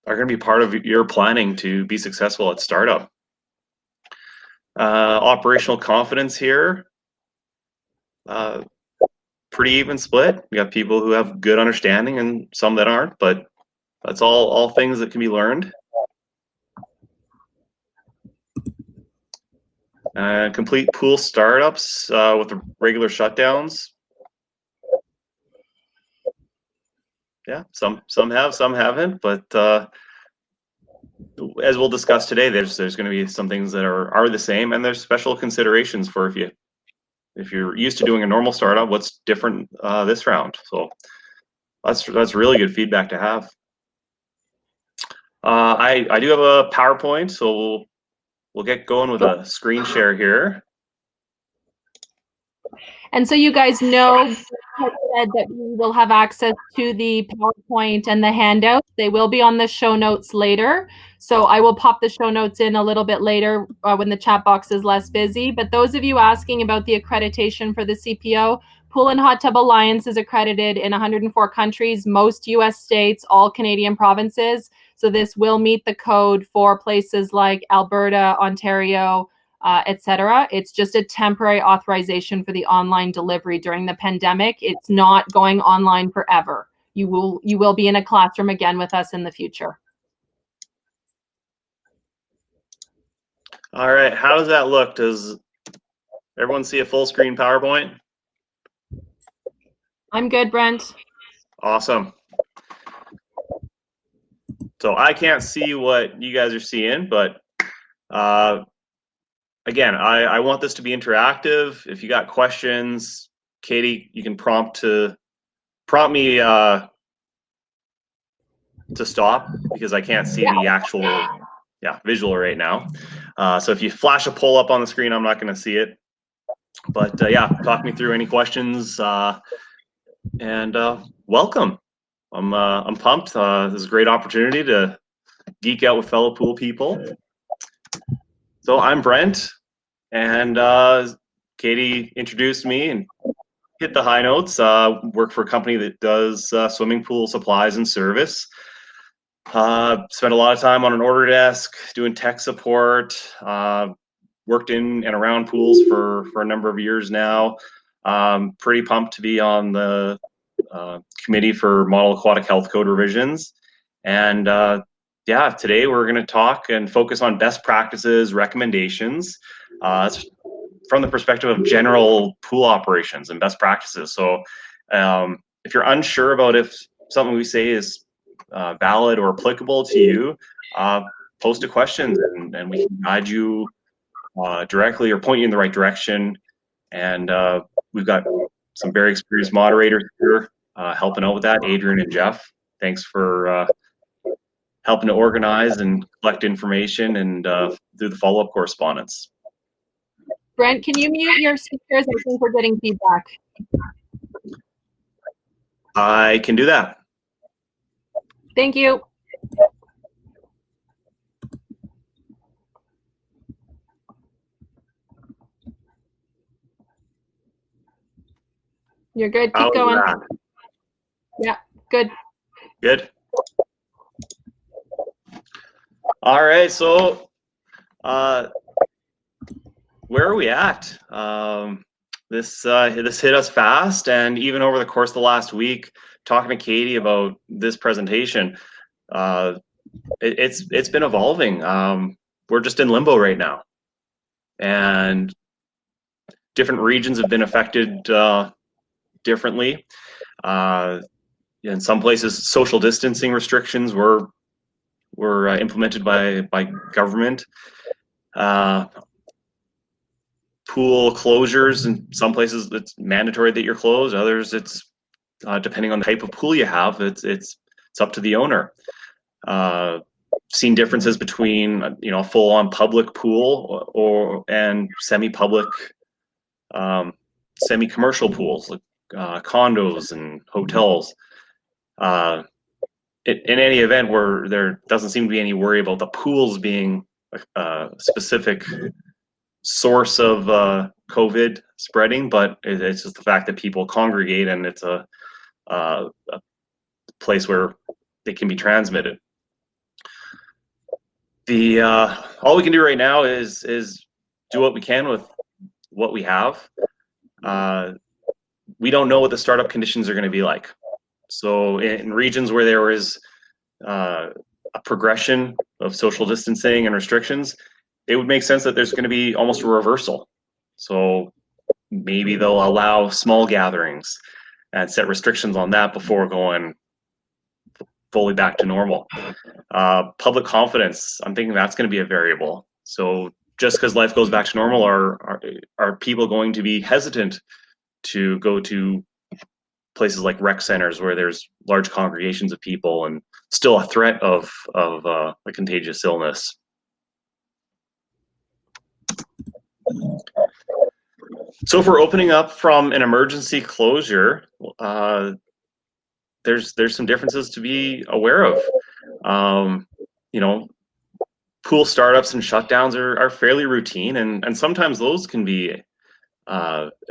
are going to be part of your planning to be successful at startup. Operational confidence here, pretty even split. We got people who have good understanding and some that aren't, but that's all things that can be learned. Complete pool startups with the regular shutdowns. Yeah, some have, some haven't, but as we'll discuss today, there's going to be some things that are the same, and there's special considerations for if you're used to doing a normal startup, what's different this round. So that's really good feedback to have. I do have a PowerPoint, so we'll get going with a screen share here. And so you guys know that we will have access to the PowerPoint and the handouts. They will be on the show notes later. So I will pop the show notes in a little bit later when the chat box is less busy. But those of you asking about the accreditation for the CPO, Pool and Hot Tub Alliance is accredited in 104 countries, most US states, all Canadian provinces. So this will meet the code for places like Alberta, Ontario, etc. It's just a temporary authorization for the online delivery during the pandemic. It's not going online forever. You will be in a classroom again with us in the future. All right, how does that look? Does everyone see a full screen PowerPoint? I'm good, Brent. Awesome. So I can't see what you guys are seeing, but again, I want this to be interactive. If you got questions, Katie, you can prompt me to stop because I can't see the actual visual right now. So if you flash a poll up on the screen, I'm not going to see it. But yeah, talk me through any questions and welcome. I'm pumped. This is a great opportunity to geek out with fellow pool people. So I'm Brent, and Katie introduced me and hit the high notes. Work for a company that does swimming pool supplies and service. Spent a lot of time on an order desk doing tech support. Worked in and around pools for a number of years now. Pretty pumped to be on the committee for Model Aquatic Health Code revisions. And yeah, today we're going to talk and focus on best practices, recommendations from the perspective of general pool operations and best practices. So if you're unsure about if something we say is valid or applicable to you, post a question and we can guide you directly or point you in the right direction. And we've got some very experienced moderators here helping out with that, Adrian and Jeff. Thanks for helping to organize and collect information and do the follow-up correspondence. Brent, can you mute your speakers? I think we're getting feedback. I can do that. Thank you. You're good. Keep going. Yeah, good. Good. All right, so where are we at? This hit us fast, and even over the course of the last week, talking to Katie about this presentation, it's been evolving. We're just in limbo right now, and different regions have been affected differently. In some places, social distancing restrictions were were implemented by government. Pool closures, in some places it's mandatory that you're closed. Others, it's depending on the type of pool you have, it's up to the owner. Seen differences between a full-on public pool and semi-public, semi-commercial pools like condos and hotels. In any event, where there doesn't seem to be any worry about the pools being a specific source of COVID spreading, but it's just the fact that people congregate and it's a place where they can be transmitted. All we can do right now is do what we can with what we have. We don't know what the startup conditions are going to be like. So in regions where there is a progression of social distancing and restrictions, it would make sense that there's going to be almost a reversal. So maybe they'll allow small gatherings and set restrictions on that before going fully back to normal. Public confidence, I'm thinking that's going to be a variable. So just because life goes back to normal, are people going to be hesitant to go to places like rec centers where there's large congregations of people and still a threat of a contagious illness? So if we're opening up from an emergency closure, there's some differences to be aware of. Pool startups and shutdowns are fairly routine, and sometimes those can be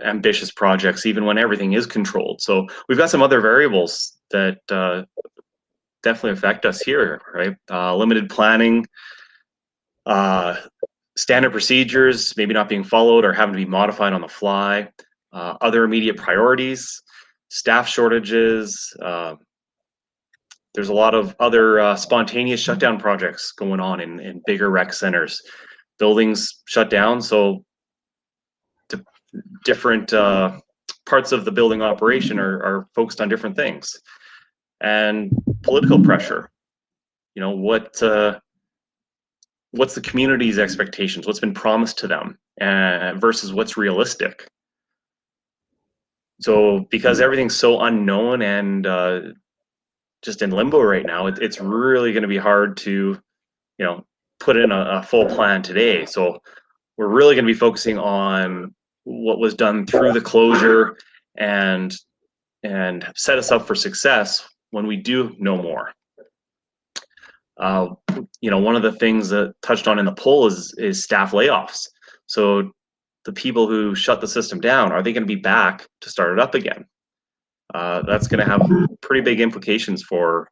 ambitious projects even when everything is controlled. So we've got some other variables that definitely affect us here, right? Limited planning, standard procedures maybe not being followed or having to be modified on the fly, other immediate priorities, staff shortages. There's a lot of other spontaneous shutdown projects going on in bigger rec centers. Buildings shut down, so different parts of the building operation are focused on different things. And political pressure. What's the community's expectations? What's been promised to them versus what's realistic? So because everything's so unknown and just in limbo right now, it's really going to be hard to, put in a full plan today. So we're really going to be focusing on what was done through the closure and set us up for success when we do know more. One of the things that touched on in the poll is staff layoffs. So the people who shut the system down, are they going to be back to start it up again? That's going to have pretty big implications for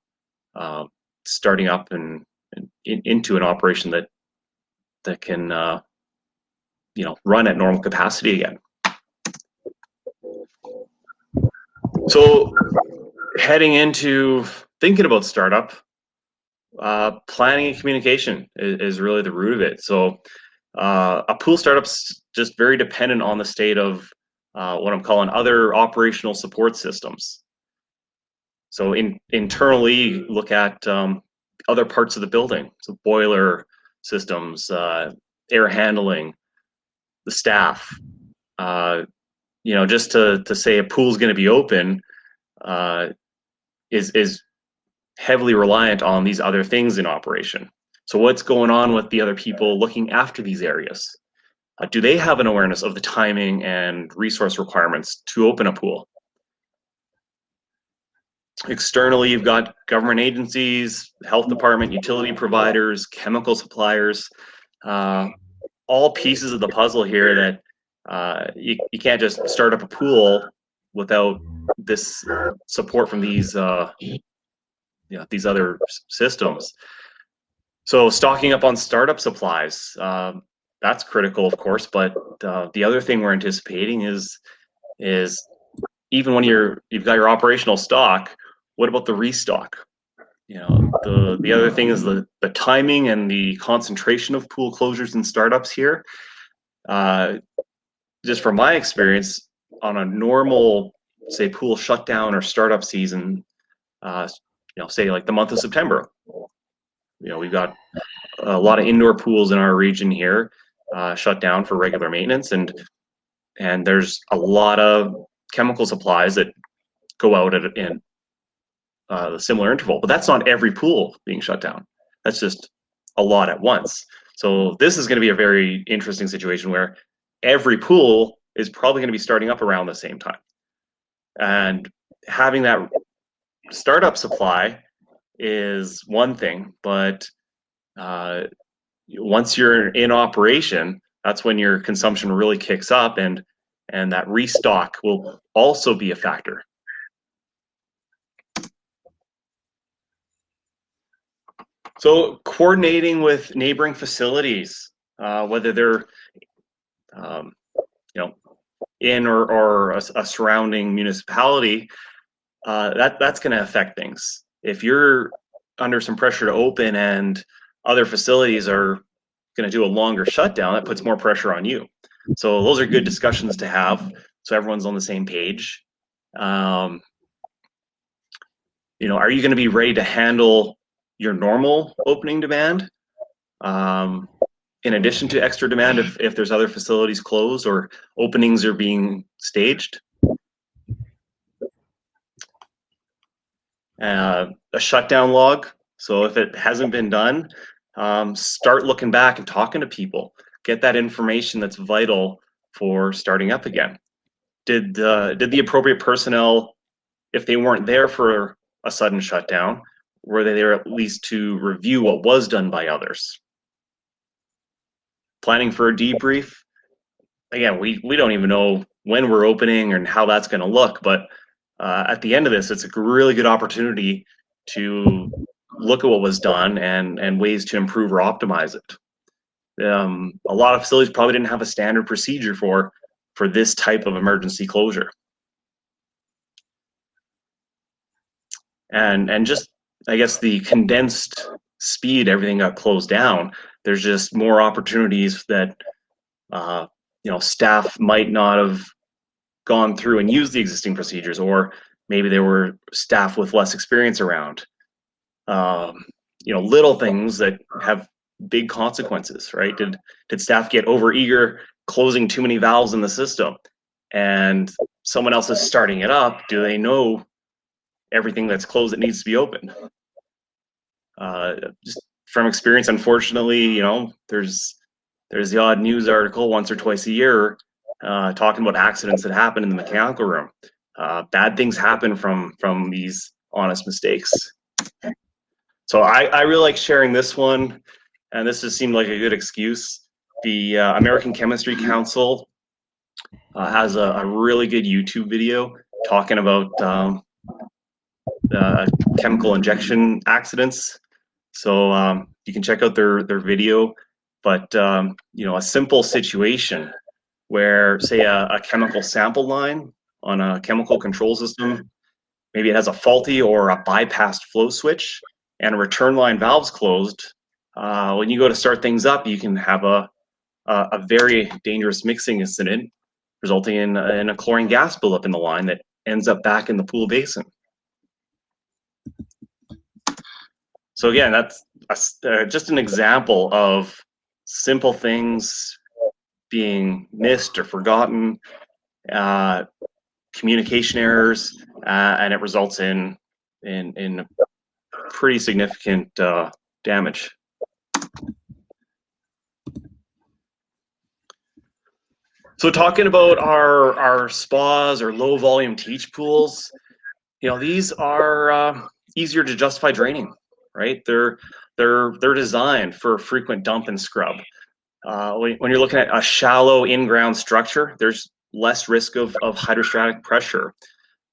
starting up and into an operation that can run at normal capacity again. So heading into thinking about startup, planning and communication is really the root of it. So a pool startup's just very dependent on the state of what I'm calling other operational support systems. So internally, look at other parts of the building, so boiler systems, air handling, the staff. Just to say a pool's going to be open is heavily reliant on these other things in operation. So what's going on with the other people looking after these areas? Do they have an awareness of the timing and resource requirements to open a pool? Externally, you've got government agencies, health department, utility providers, chemical suppliers, all pieces of the puzzle here that you can't just start up a pool without this support from these these other systems. So stocking up on startup supplies, that's critical, of course, but the other thing we're anticipating is even when you've got your operational stock, what about the restock? The other thing is the timing and the concentration of pool closures and startups here. Just from my experience, on a normal, say, pool shutdown or startup season, say like the month of September, we've got a lot of indoor pools in our region here shut down for regular maintenance, and there's a lot of chemical supplies that go out in a similar interval. But that's not every pool being shut down. That's just a lot at once. So this is going to be a very interesting situation where every pool is probably going to be starting up around the same time. And having that startup supply is one thing, but once you're in operation, that's when your consumption really kicks up, and that restock will also be a factor. So coordinating with neighboring facilities, whether they're in or a surrounding municipality, that's going to affect things. If you're under some pressure to open and other facilities are going to do a longer shutdown, that puts more pressure on you. So those are good discussions to have, so everyone's on the same page. Are you going to be ready to handle your normal opening demand, in addition to extra demand if there's other facilities closed or openings are being staged? A shutdown log. So if it hasn't been done, start looking back and talking to people. Get that information that's vital for starting up again. Did the appropriate personnel, if they weren't there for a sudden shutdown, were they there at least to review what was done by others? Planning for a debrief. Again, we don't even know when we're opening and how that's going to look, but at the end of this, it's a really good opportunity to look at what was done and ways to improve or optimize it. A lot of facilities probably didn't have a standard procedure for this type of emergency closure. And just, I guess, the condensed speed everything got closed down, there's just more opportunities that staff might not have gone through and used the existing procedures, or maybe there were staff with less experience around. Little things that have big consequences, right? Did staff get overeager closing too many valves in the system, and someone else is starting it up? Do they know everything that's closed that needs to be opened? Just from experience, unfortunately, there's the odd news article once or twice a year talking about accidents that happen in the mechanical room. Bad things happen from these honest mistakes. So I really like sharing this one, and this just seemed like a good excuse. The American Chemistry Council has a really good YouTube video talking about chemical injection accidents. So you can check out their video. But a simple situation where, say, a chemical sample line on a chemical control system, maybe it has a faulty or a bypassed flow switch, and a return line valve's closed. When you go to start things up, you can have a very dangerous mixing incident, resulting in a chlorine gas buildup in the line that ends up back in the pool basin. So again, that's just an example of simple things being missed or forgotten, communication errors, and it results in pretty significant damage. So talking about our spas or low volume teach pools, these are easier to justify draining, right? They're designed for frequent dump and scrub. When you're looking at a shallow in-ground structure, there's less risk of hydrostatic pressure.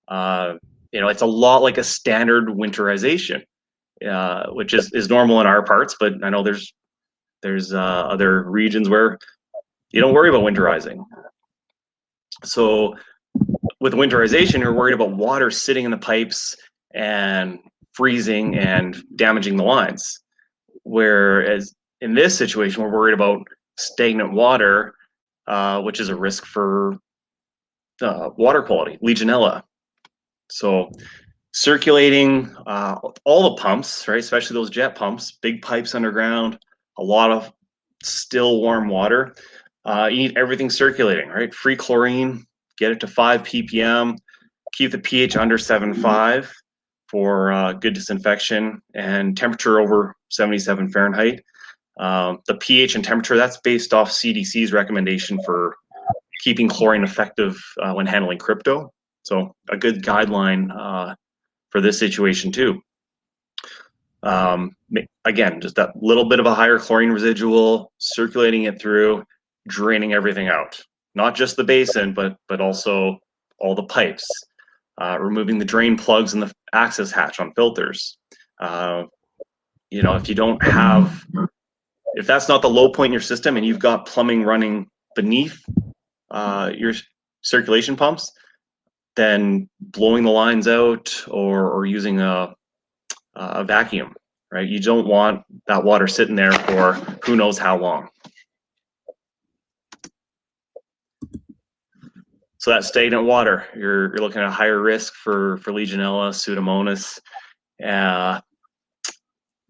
It's a lot like a standard winterization, which is normal in our parts, but I know there's other regions where you don't worry about winterizing. So with winterization, you're worried about water sitting in the pipes and freezing and damaging the lines. Whereas in this situation, we're worried about stagnant water, which is a risk for water quality, Legionella. So Circulating all the pumps, right? Especially those jet pumps, big pipes underground, a lot of still warm water. You need everything circulating, right? Free chlorine, get it to 5 ppm, keep the pH under 7.5 for good disinfection, and temperature over 77 Fahrenheit. The pH and temperature, that's based off CDC's recommendation for keeping chlorine effective when handling crypto. So a good guideline for this situation too. Again, just that little bit of a higher chlorine residual, circulating it through, draining everything out. Not just the basin, but also all the pipes. Removing the drain plugs and the access hatch on filters. You know, if you don't have, if that's not the low point in your system and you've got plumbing running beneath your circulation pumps, then blowing the lines out or using a vacuum, right? You don't want that water sitting there for who knows how long. So that stagnant water, you're looking at a higher risk for Legionella, Pseudomonas.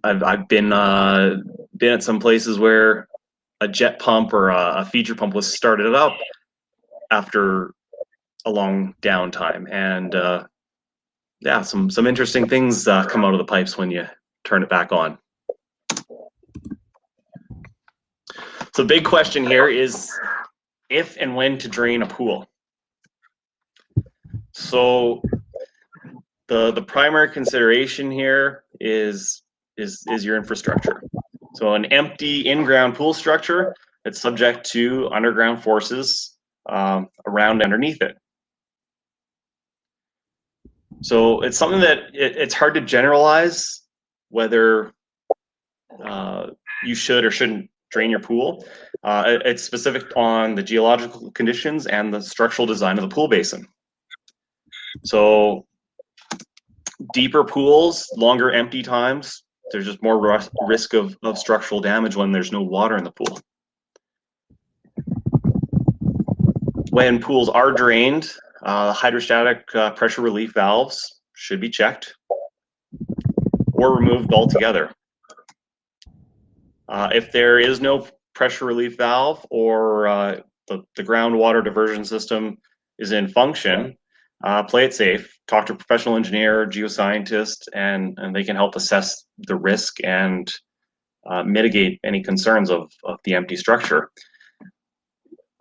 I've been at some places where a jet pump or a feature pump was started up after a long downtime, and yeah, some interesting things come out of the pipes when you turn it back on. So the big question here is if and when to drain a pool. So the primary consideration here is your infrastructure. So an empty in-ground pool structure that's subject to underground forces around underneath it. So it's something that it's hard to generalize whether you should or shouldn't drain your pool. It's specific on the geological conditions and the structural design of the pool basin. So deeper pools, longer empty times, there's just more risk of structural damage when there's no water in the pool. When pools are drained, hydrostatic pressure relief valves should be checked or removed altogether. If there is no pressure relief valve or the groundwater diversion system is in function, play it safe. Talk to a professional engineer, geoscientist, and they can help assess the risk and mitigate any concerns of the empty structure.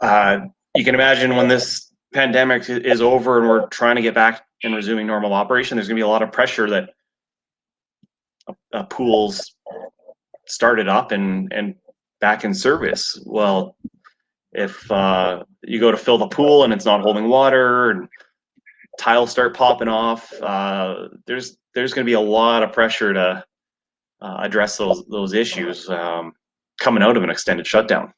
You can imagine when this pandemic is over and we're trying to get back and resuming normal operation, there's going to be a lot of pressure that pools started up and back in service. Well, if you go to fill the pool and it's not holding water and tiles start popping off, there's going to be a lot of pressure to address those issues coming out of an extended shutdown.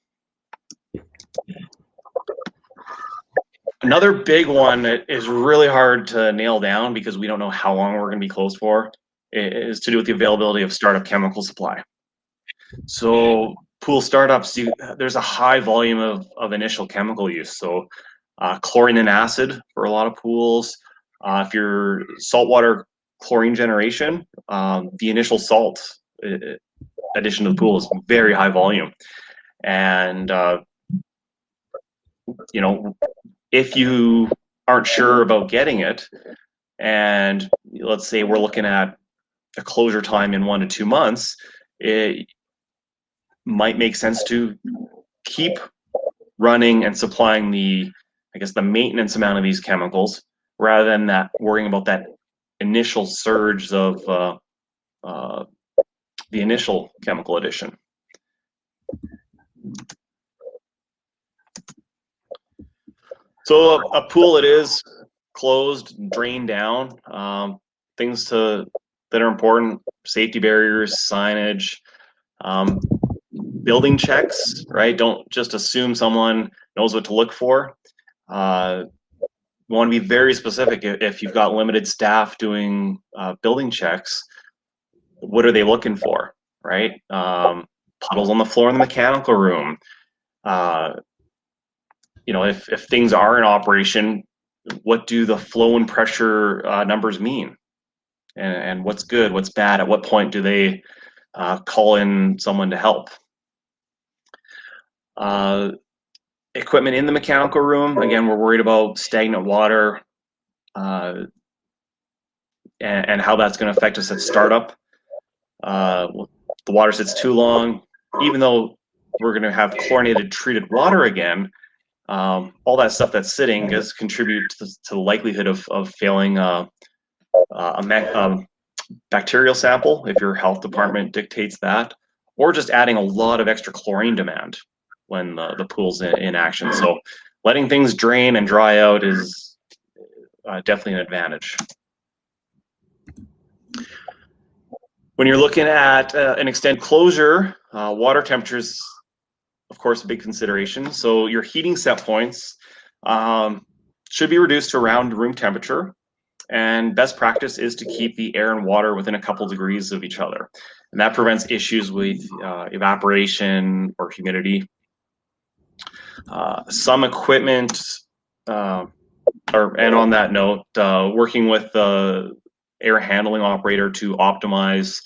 Another big one that is really hard to nail down because we don't know how long we're going to be closed for is to do with the availability of startup chemical supply. So pool startups, there's a high volume of initial chemical use. So chlorine and acid for a lot of pools. If you're saltwater chlorine generation, the initial salt addition to the pool is very high volume. And, you know, if you aren't sure about getting it, and let's say we're looking at a closure time in 1 to 2 months, it might make sense to keep running and supplying the maintenance amount of these chemicals rather than that worrying about that initial surge of the initial chemical addition. So a pool that is closed, drained down, things that are important: safety barriers, signage, building checks, right? Don't just assume someone knows what to look for. You want to be very specific. If you've got limited staff doing building checks, what are they looking for, right? Puddles on the floor in the mechanical room. You know, if things are in operation, what do the flow and pressure numbers mean? and what's good, what's bad, at what point do they call in someone to help. Equipment in the mechanical room, again, we're worried about stagnant water and how that's going to affect us at startup. The water sits too long, even though we're going to have chlorinated treated water again, all that stuff that's sitting does contribute to the likelihood of failing a bacterial sample if your health department dictates that, or just adding a lot of extra chlorine demand when the pool's in action. So letting things drain and dry out is definitely an advantage. When you're looking at an extended closure, water temperature is, of course, a big consideration. So your heating set points should be reduced to around room temperature. And best practice is to keep the air and water within a couple degrees of each other. And that prevents issues with evaporation or humidity. Some equipment, and on that note, working with the air handling operator to optimize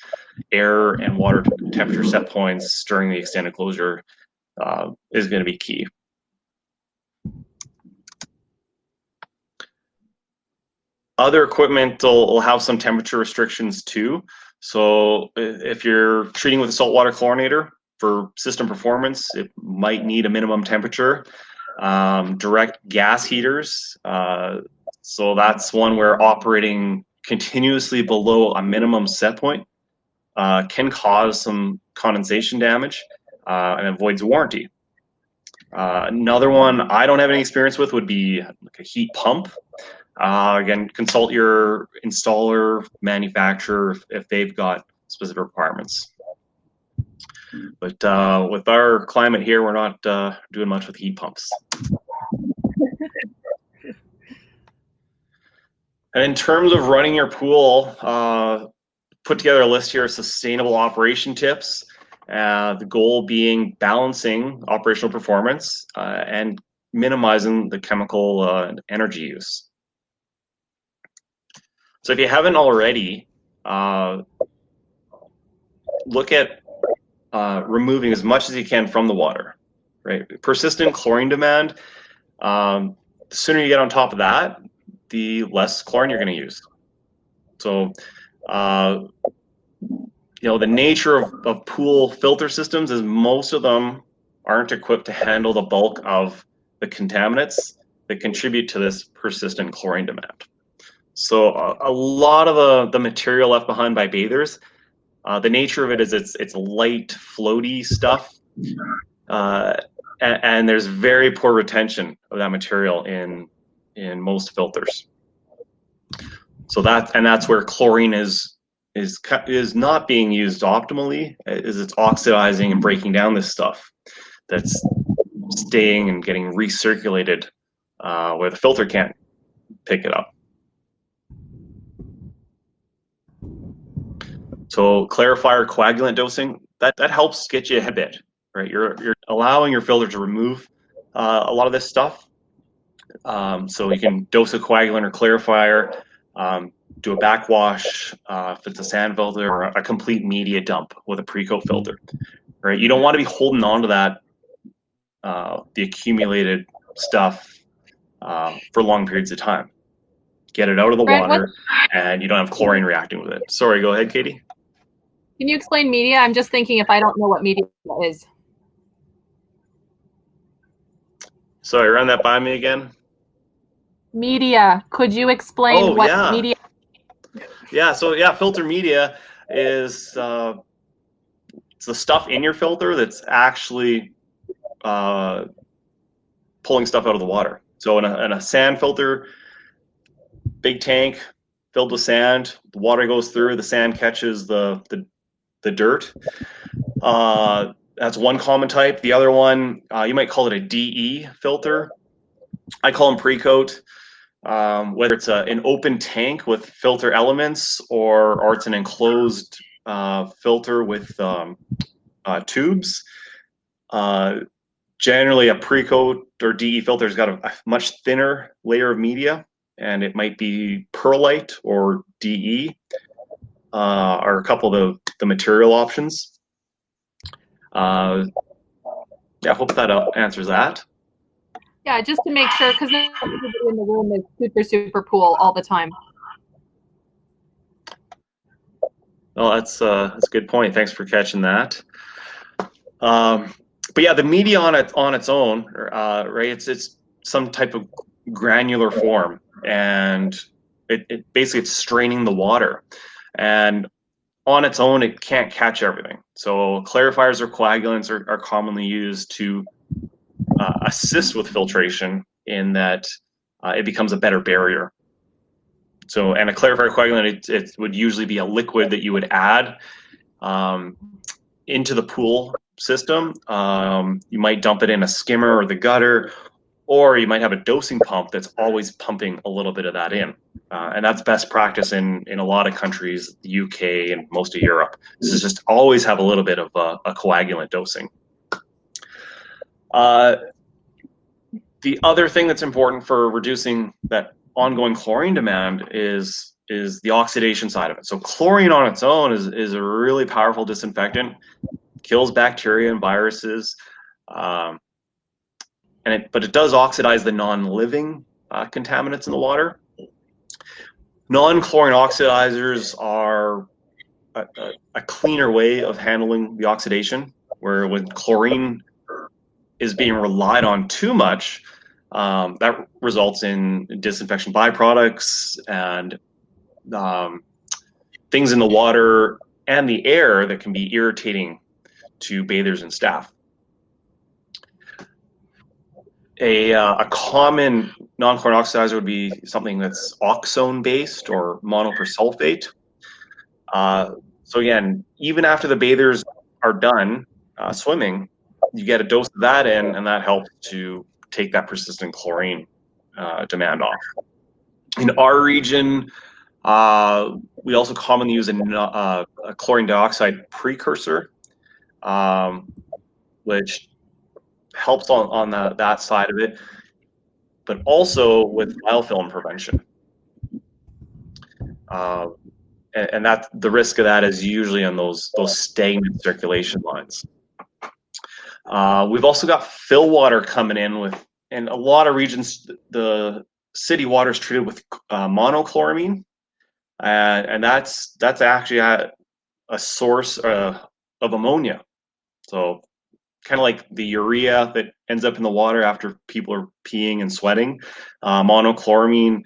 air and water temperature set points during the extended closure is going to be key. Other equipment will have some temperature restrictions too. So if you're treating with a saltwater chlorinator for system performance, it might need a minimum temperature. Direct gas heaters, so that's one where operating continuously below a minimum set point can cause some condensation damage and avoids warranty. Another one I don't have any experience with would be like a heat pump. Again, consult your installer, manufacturer if they've got specific requirements. But with our climate here, we're not doing much with heat pumps. And in terms of running your pool, put together a list here of sustainable operation tips. The goal being balancing operational performance and minimizing the chemical and energy use. So if you haven't already, look at removing as much as you can from the water, right? Persistent chlorine demand, the sooner you get on top of that, the less chlorine you're going to use. So, you know, the nature of pool filter systems is most of them aren't equipped to handle the bulk of the contaminants that contribute to this persistent chlorine demand. So a lot of the material left behind by bathers, the nature of it is it's light, floaty stuff, and there's very poor retention of that material in most filters. So that's where chlorine is not being used optimally, is it's oxidizing and breaking down this stuff that's staying and getting recirculated where the filter can't pick it up. So clarifier coagulant dosing, that helps get you a bit, right? You're allowing your filter to remove a lot of this stuff. So you can dose a coagulant or clarifier, do a backwash if it's a sand filter, or a complete media dump with a pre-coat filter, right? You don't want to be holding on to that, the accumulated stuff for long periods of time. Get it out of the water, and you don't have chlorine reacting with it. Sorry, go ahead, Katie. Can you explain media? I'm just thinking if I don't know what media is. Sorry, run that by me again. Media. Could you explain what media? Yeah, so yeah, filter media is it's the stuff in your filter that's actually pulling stuff out of the water. So in a sand filter, big tank filled with sand, the water goes through, the sand catches the dirt. That's one common type. The other one, you might call it a DE filter. I call them pre-coat. Whether it's an open tank with filter elements or it's an enclosed filter with tubes. Generally, a pre-coat or DE filter has got a much thinner layer of media, and it might be perlite or DE. are a couple of the material options. Yeah, I hope that answers that. Yeah, just to make sure, because not everybody in the room is super pool all the time. Well, that's a good point. Thanks for catching that. But yeah, the media on its own, right? It's some type of granular form, and it basically it's straining the water, and on its own it can't catch everything. So clarifiers or coagulants are commonly used to assist with filtration in that it becomes a better barrier. So, and a clarifier coagulant, it would usually be a liquid that you would add into the pool system. You might dump it in a skimmer or the gutter, or you might have a dosing pump that's always pumping a little bit of that in. And that's best practice in a lot of countries, the UK and most of Europe. This is just always have a little bit of a coagulant dosing. The other thing that's important for reducing that ongoing chlorine demand is the oxidation side of it. So chlorine on its own is a really powerful disinfectant, kills bacteria and viruses, but it does oxidize the non-living contaminants in the water. Non-chlorine oxidizers are a cleaner way of handling the oxidation, where when chlorine is being relied on too much, that results in disinfection byproducts and things in the water and the air that can be irritating to bathers and staff. A common non-chlorine oxidizer would be something that's oxone based or monopersulfate. So again, even after the bathers are done swimming, you get a dose of that in, and that helps to take that persistent chlorine demand off. In our region, we also commonly use a chlorine dioxide precursor, which helps on that side of it, but also with biofilm prevention. And that the risk of that is usually on those stagnant circulation lines. We've also got fill water coming in a lot of regions, the city water is treated with monochloramine, and that's actually a source of ammonia. So kind of like the urea that ends up in the water after people are peeing and sweating, monochloramine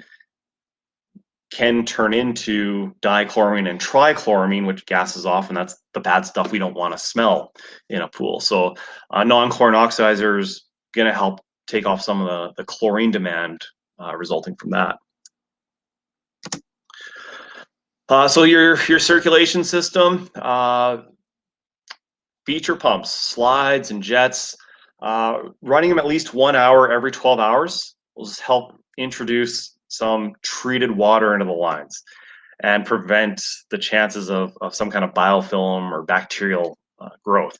can turn into dichloramine and trichloramine, which gases off, and that's the bad stuff we don't want to smell in a pool. So non-chlorine oxidizer is going to help take off some of the chlorine demand resulting from that. So your circulation system, feature pumps, slides, and jets, running them at least 1 hour every 12 hours will just help introduce some treated water into the lines and prevent the chances of some kind of biofilm or bacterial growth.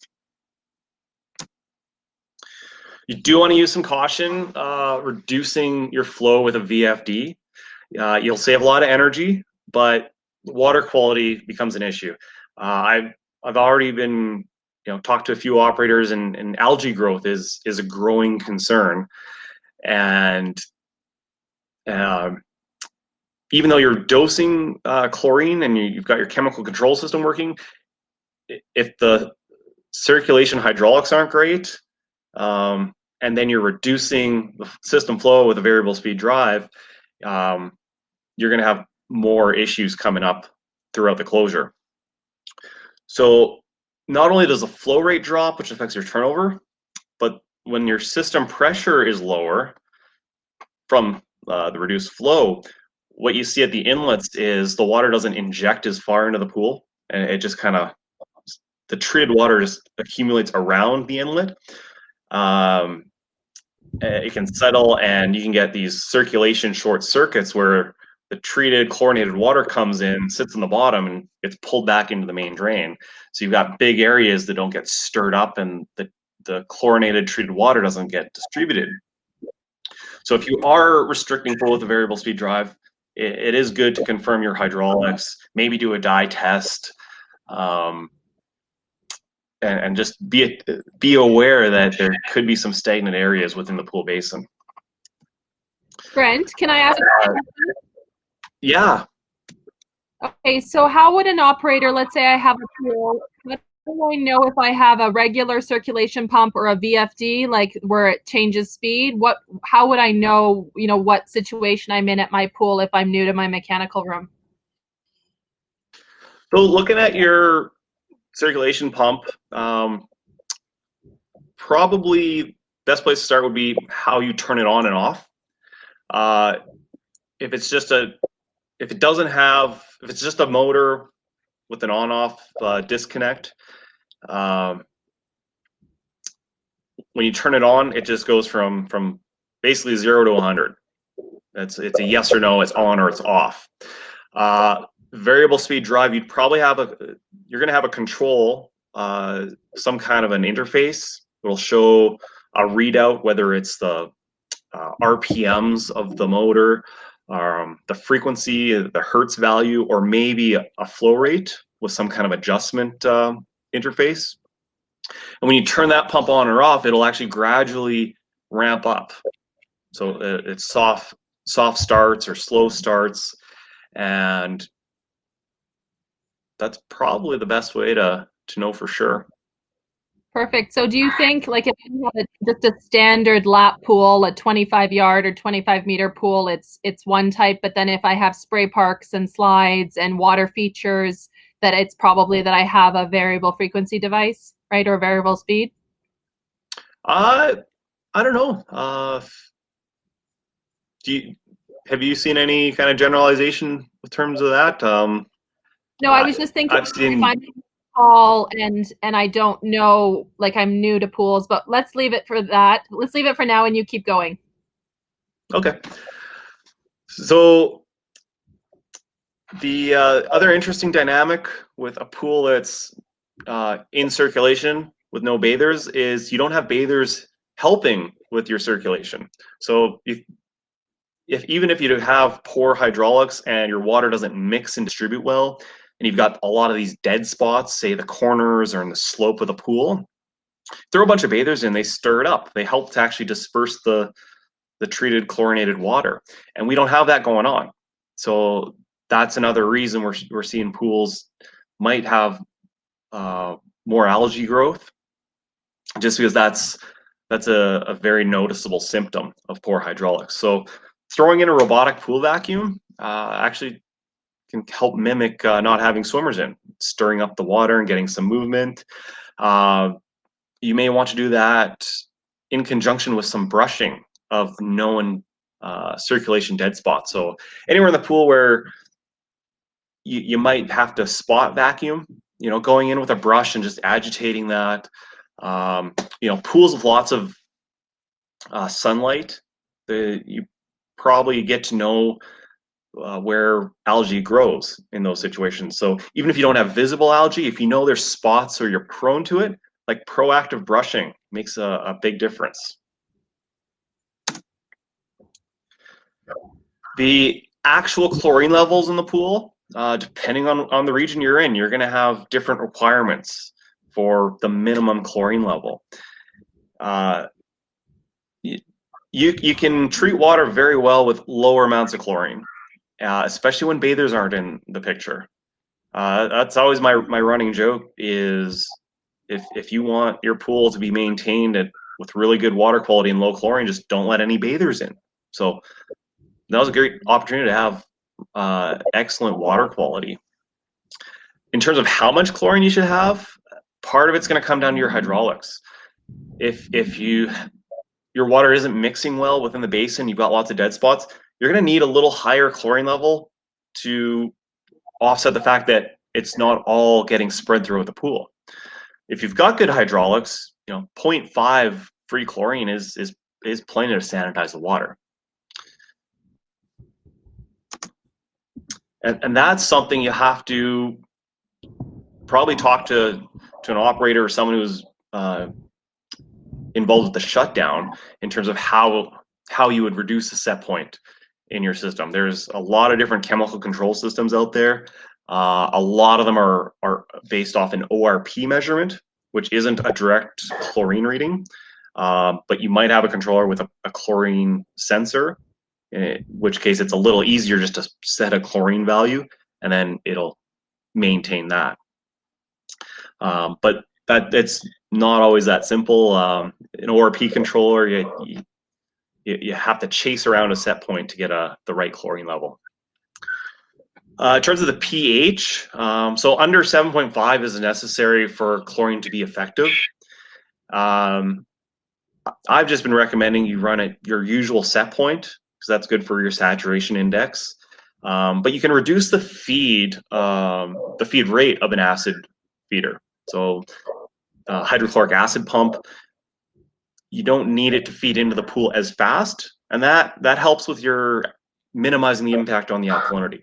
You do want to use some caution reducing your flow with a VFD. You'll save a lot of energy, but water quality becomes an issue. I've already been talked to a few operators, and algae growth is a growing concern. And even though you're dosing chlorine and you've got your chemical control system working, if the circulation hydraulics aren't great, and then you're reducing the system flow with a variable speed drive, you're going to have more issues coming up throughout the closure. So not only does the flow rate drop, which affects your turnover, but when your system pressure is lower from the reduced flow, what you see at the inlets is the water doesn't inject as far into the pool, and it just kind of, the treated water just accumulates around the inlet. It can settle, and you can get these circulation short circuits where the treated chlorinated water comes in, sits in the bottom, and gets pulled back into the main drain. So you've got big areas that don't get stirred up, and the chlorinated treated water doesn't get distributed. So if you are restricting flow with a variable speed drive, it is good to confirm your hydraulics, maybe do a dye test, and just be aware that there could be some stagnant areas within the pool basin. Brent, can I ask? Yeah. Okay, so how would an operator, let's say I have a pool, how do I know if I have a regular circulation pump or a VFD, like where it changes speed? How would I know, what situation I'm in at my pool if I'm new to my mechanical room? So looking at your circulation pump, probably best place to start would be how you turn it on and off. If it's just a motor with an on-off disconnect, when you turn it on, it just goes from basically 0 to 100. It's a yes or no, it's on or it's off. Variable speed drive, you're going to have a control, some kind of an interface. It'll show a readout, whether it's the RPMs of the motor, the frequency, the hertz value, or maybe a flow rate with some kind of adjustment interface. And when you turn that pump on or off, it'll actually gradually ramp up. So it's soft starts or slow starts, and that's probably the best way to know for sure. Perfect. So do you think, like, if you have just a standard lap pool, a 25-yard or 25-meter pool, it's one type, but then if I have spray parks and slides and water features, that it's probably that I have a variable frequency device, right, or variable speed? I don't know. Have you seen any kind of generalization in terms of that? No, I was just thinking I've seen. if I'm tall and I don't know, like I'm new to pools, but let's leave it for that. Let's leave it for now and you keep going. Okay. So the other interesting dynamic with a pool that's in circulation with no bathers is you don't have bathers helping with your circulation. So even if you have poor hydraulics and your water doesn't mix and distribute well, and you've got a lot of these dead spots, say the corners or in the slope of the pool, throw a bunch of bathers in, they stir it up. They help to actually disperse the treated chlorinated water. And we don't have that going on. So that's another reason we're seeing pools might have more algae growth, just because that's a very noticeable symptom of poor hydraulics. So throwing in a robotic pool vacuum actually can help mimic not having swimmers in, stirring up the water and getting some movement. You may want to do that in conjunction with some brushing of known circulation dead spots. So anywhere in the pool where you might have to spot vacuum, going in with a brush and just agitating that. Pools with lots of sunlight, you probably get to know where algae grows in those situations. So even if you don't have visible algae, if you know there's spots or you're prone to it, like proactive brushing makes a big difference. The actual chlorine levels in the pool, depending on the region you're in, you're going to have different requirements for the minimum chlorine level. You can treat water very well with lower amounts of chlorine, especially when bathers aren't in the picture. That's always my running joke is if you want your pool to be maintained with really good water quality and low chlorine, just don't let any bathers in. So that was a great opportunity to have excellent water quality. In terms of how much chlorine you should have, part of it's going to come down to your hydraulics. If your water isn't mixing well within the basin, you've got lots of dead spots, you're going to need a little higher chlorine level to offset the fact that it's not all getting spread throughout the pool. If you've got good hydraulics, 0.5 free chlorine is plenty to sanitize the water. And that's something you have to probably talk to an operator or someone who's involved with the shutdown in terms of how you would reduce the set point. in your system. There's a lot of different chemical control systems out there. A lot of them are based off an ORP measurement, which isn't a direct chlorine reading, but you might have a controller with a chlorine sensor, in which case it's a little easier just to set a chlorine value, and then it'll maintain that. But it's not always that simple. An ORP controller, you have to chase around a set point to get the right chlorine level. In terms of the pH, so under 7.5 is necessary for chlorine to be effective. I've just been recommending you run at your usual set point, because that's good for your saturation index. But you can reduce the feed rate of an acid feeder. So hydrochloric acid pump, you don't need it to feed into the pool as fast, and that helps with your minimizing the impact on the alkalinity.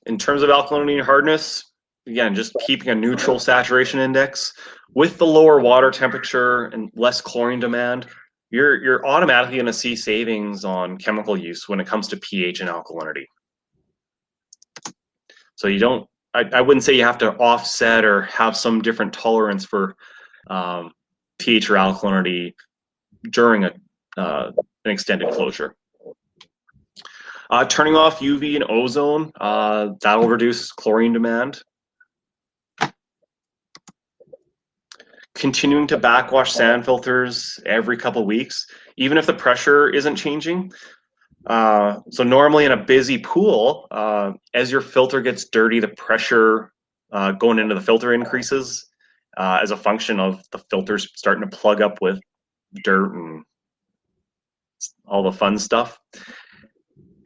In terms of alkalinity and hardness, again, just keeping a neutral saturation index. With the lower water temperature and less chlorine demand, you're automatically going to see savings on chemical use when it comes to pH and alkalinity. So you don't, I wouldn't say you have to offset or have some different tolerance for pH or alkalinity during an extended closure. Turning off UV and ozone, that'll reduce chlorine demand. Continuing to backwash sand filters every couple weeks, even if the pressure isn't changing. So normally in a busy pool, as your filter gets dirty, the pressure going into the filter increases as a function of the filters starting to plug up with dirt and all the fun stuff.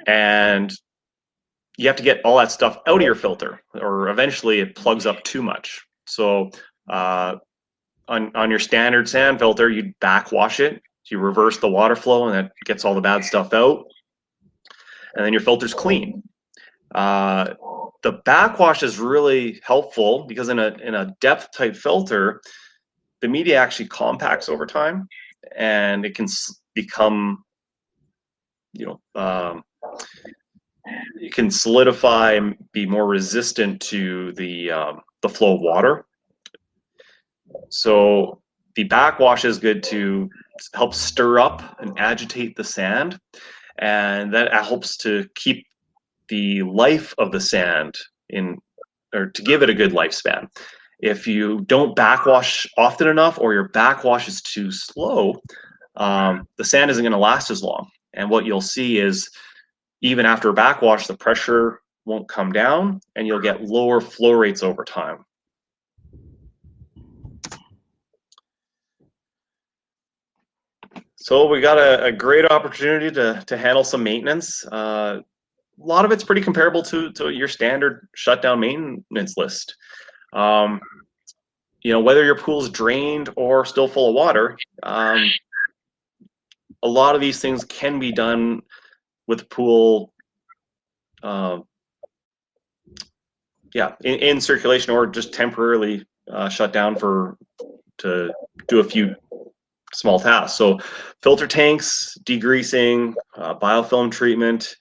And you have to get all that stuff out of your filter, or eventually it plugs up too much. So on your standard sand filter, you backwash it, you reverse the water flow, and that gets all the bad stuff out, and then your filter's clean. The backwash is really helpful because in a depth type filter, the media actually compacts over time, and it can become, it can solidify and be more resistant to the flow of water. So the backwash is good to help stir up and agitate the sand, and that helps to keep the life of the sand or to give it a good lifespan. If you don't backwash often enough, or your backwash is too slow, the sand isn't going to last as long. And what you'll see is, even after a backwash, the pressure won't come down, and you'll get lower flow rates over time. So we got a great opportunity to handle some maintenance. A lot of it's pretty comparable to your standard shutdown maintenance list. Whether your pool's drained or still full of water, a lot of these things can be done with the pool, in circulation, or just temporarily shut down to do a few small tasks. So filter tanks, degreasing, biofilm treatment,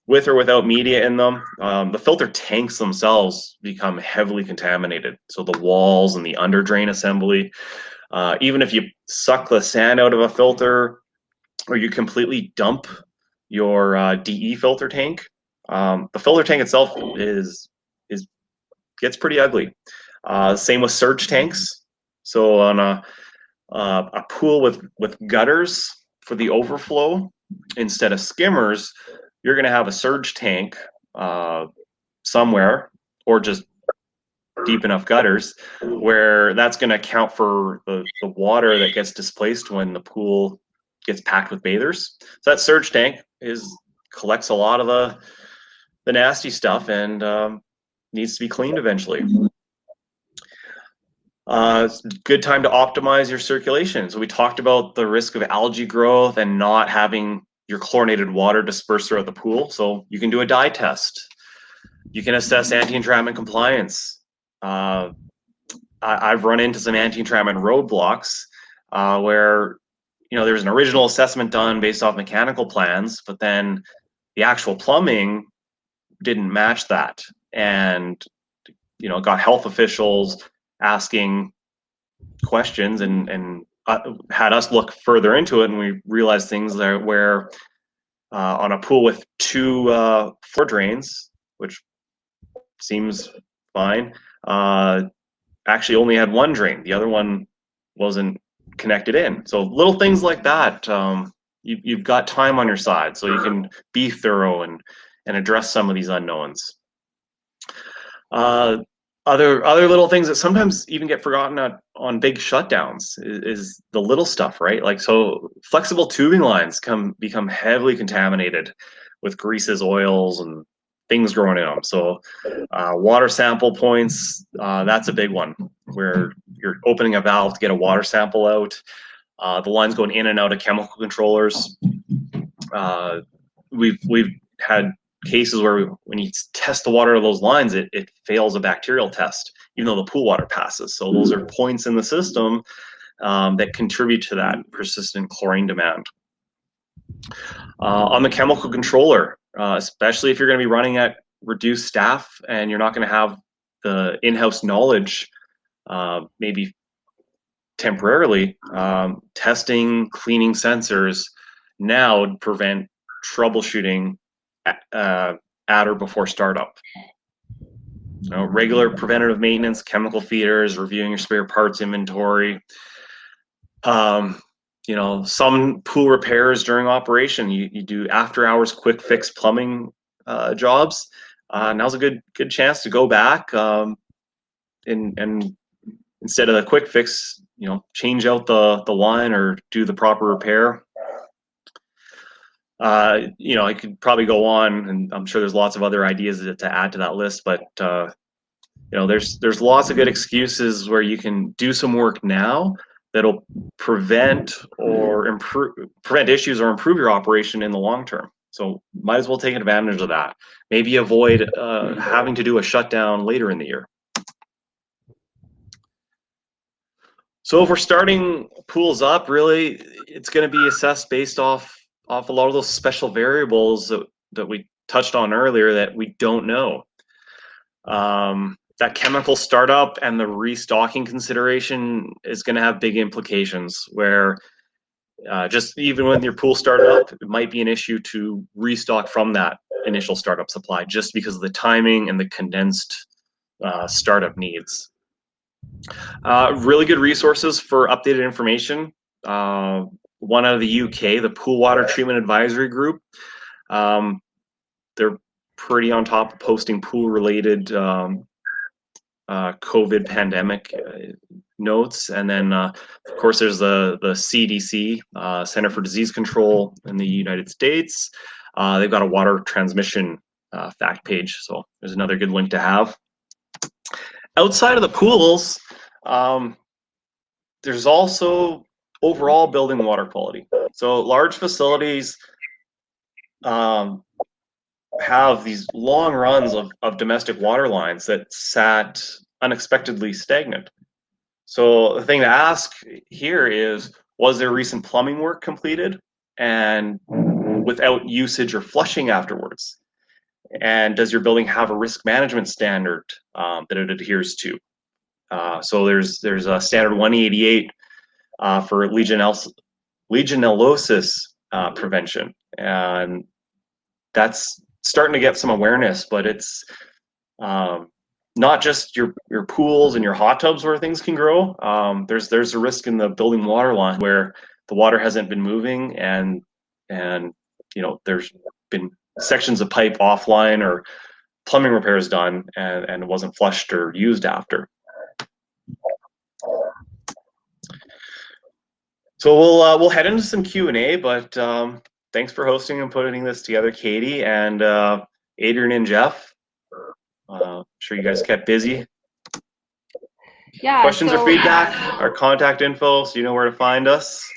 with or without media in them. The filter tanks themselves become heavily contaminated. So the walls and the under drain assembly, even if you suck the sand out of a filter, or you completely dump your DE filter tank, the filter tank itself gets pretty ugly. Same with surge tanks. So on a pool with gutters for the overflow instead of skimmers, you're going to have a surge tank somewhere, or just deep enough gutters, where that's going to account for the water that gets displaced when the pool gets packed with bathers. So that surge tank collects a lot of the nasty stuff, and needs to be cleaned eventually. It's a good time to optimize your circulation. So we talked about the risk of algae growth and not having your chlorinated water dispersed throughout the pool. So you can do a dye test. You can assess anti-entrapment compliance. I've run into some anti-entrapment roadblocks where there was an original assessment done based off mechanical plans, but then the actual plumbing didn't match that. And, got health officials asking questions and had us look further into it. And we realized things there where on a pool with 2 floor drains, which seems fine, actually only had 1 drain. The other one wasn't connected in. So little things like that. You've got time on your side, so you can be thorough and address some of these unknowns. Other little things that sometimes even get forgotten on big shutdowns is the little stuff, right? Like, so flexible tubing lines become heavily contaminated with greases, oils, and things growing in them. So water sample points, that's a big one, where you're opening a valve to get a water sample out. The line's going in and out of chemical controllers. We've had cases where when you test the water of those lines, it fails a bacterial test, even though the pool water passes. So those are points in the system that contribute to that persistent chlorine demand. On the chemical controller, especially if you're going to be running at reduced staff and you're not going to have the in-house knowledge, maybe temporarily, testing, cleaning sensors now would prevent troubleshooting at or before startup. Regular preventative maintenance, chemical feeders, reviewing your spare parts inventory. Some pool repairs during operation, you do after hours quick fix plumbing jobs. Now's a good chance to go back and instead of the quick fix, change out the line or do the proper repair. I could probably go on, and I'm sure there's lots of other ideas to add to that list, but there's lots of good excuses where you can do some work now that'll prevent issues or improve your operation in the long term. So might as well take advantage of that. Maybe avoid having to do a shutdown later in the year. So if we're starting pools up, really, it's going to be assessed based off a lot of those special variables that we touched on earlier that we don't know. That chemical startup and the restocking consideration is going to have big implications where just even when your pool started up, it might be an issue to restock from that initial startup supply just because of the timing and the condensed startup needs. Really good resources for updated information. One out of the UK, the Pool Water Treatment Advisory Group. They're pretty on top of posting pool-related COVID pandemic notes. And then, of course, there's the CDC, Center for Disease Control in the United States. They've got a water transmission fact page, so there's another good link to have. Outside of the pools, there's also overall building water quality. So large facilities have these long runs of domestic water lines that sat unexpectedly stagnant. So the thing to ask here is, was there recent plumbing work completed and without usage or flushing afterwards? And does your building have a risk management standard that it adheres to? So there's a standard 188 for legionellosis prevention, and that's starting to get some awareness, but it's not just your pools and your hot tubs where things can grow. There's a risk in the building water line where the water hasn't been moving and there's been sections of pipe offline or plumbing repairs done and it wasn't flushed or used after. So we'll head into some Q&A, but thanks for hosting and putting this together, Katie, and Adrian and Jeff. I'm sure you guys kept busy. Yeah. Questions or feedback, our contact info, so you know where to find us.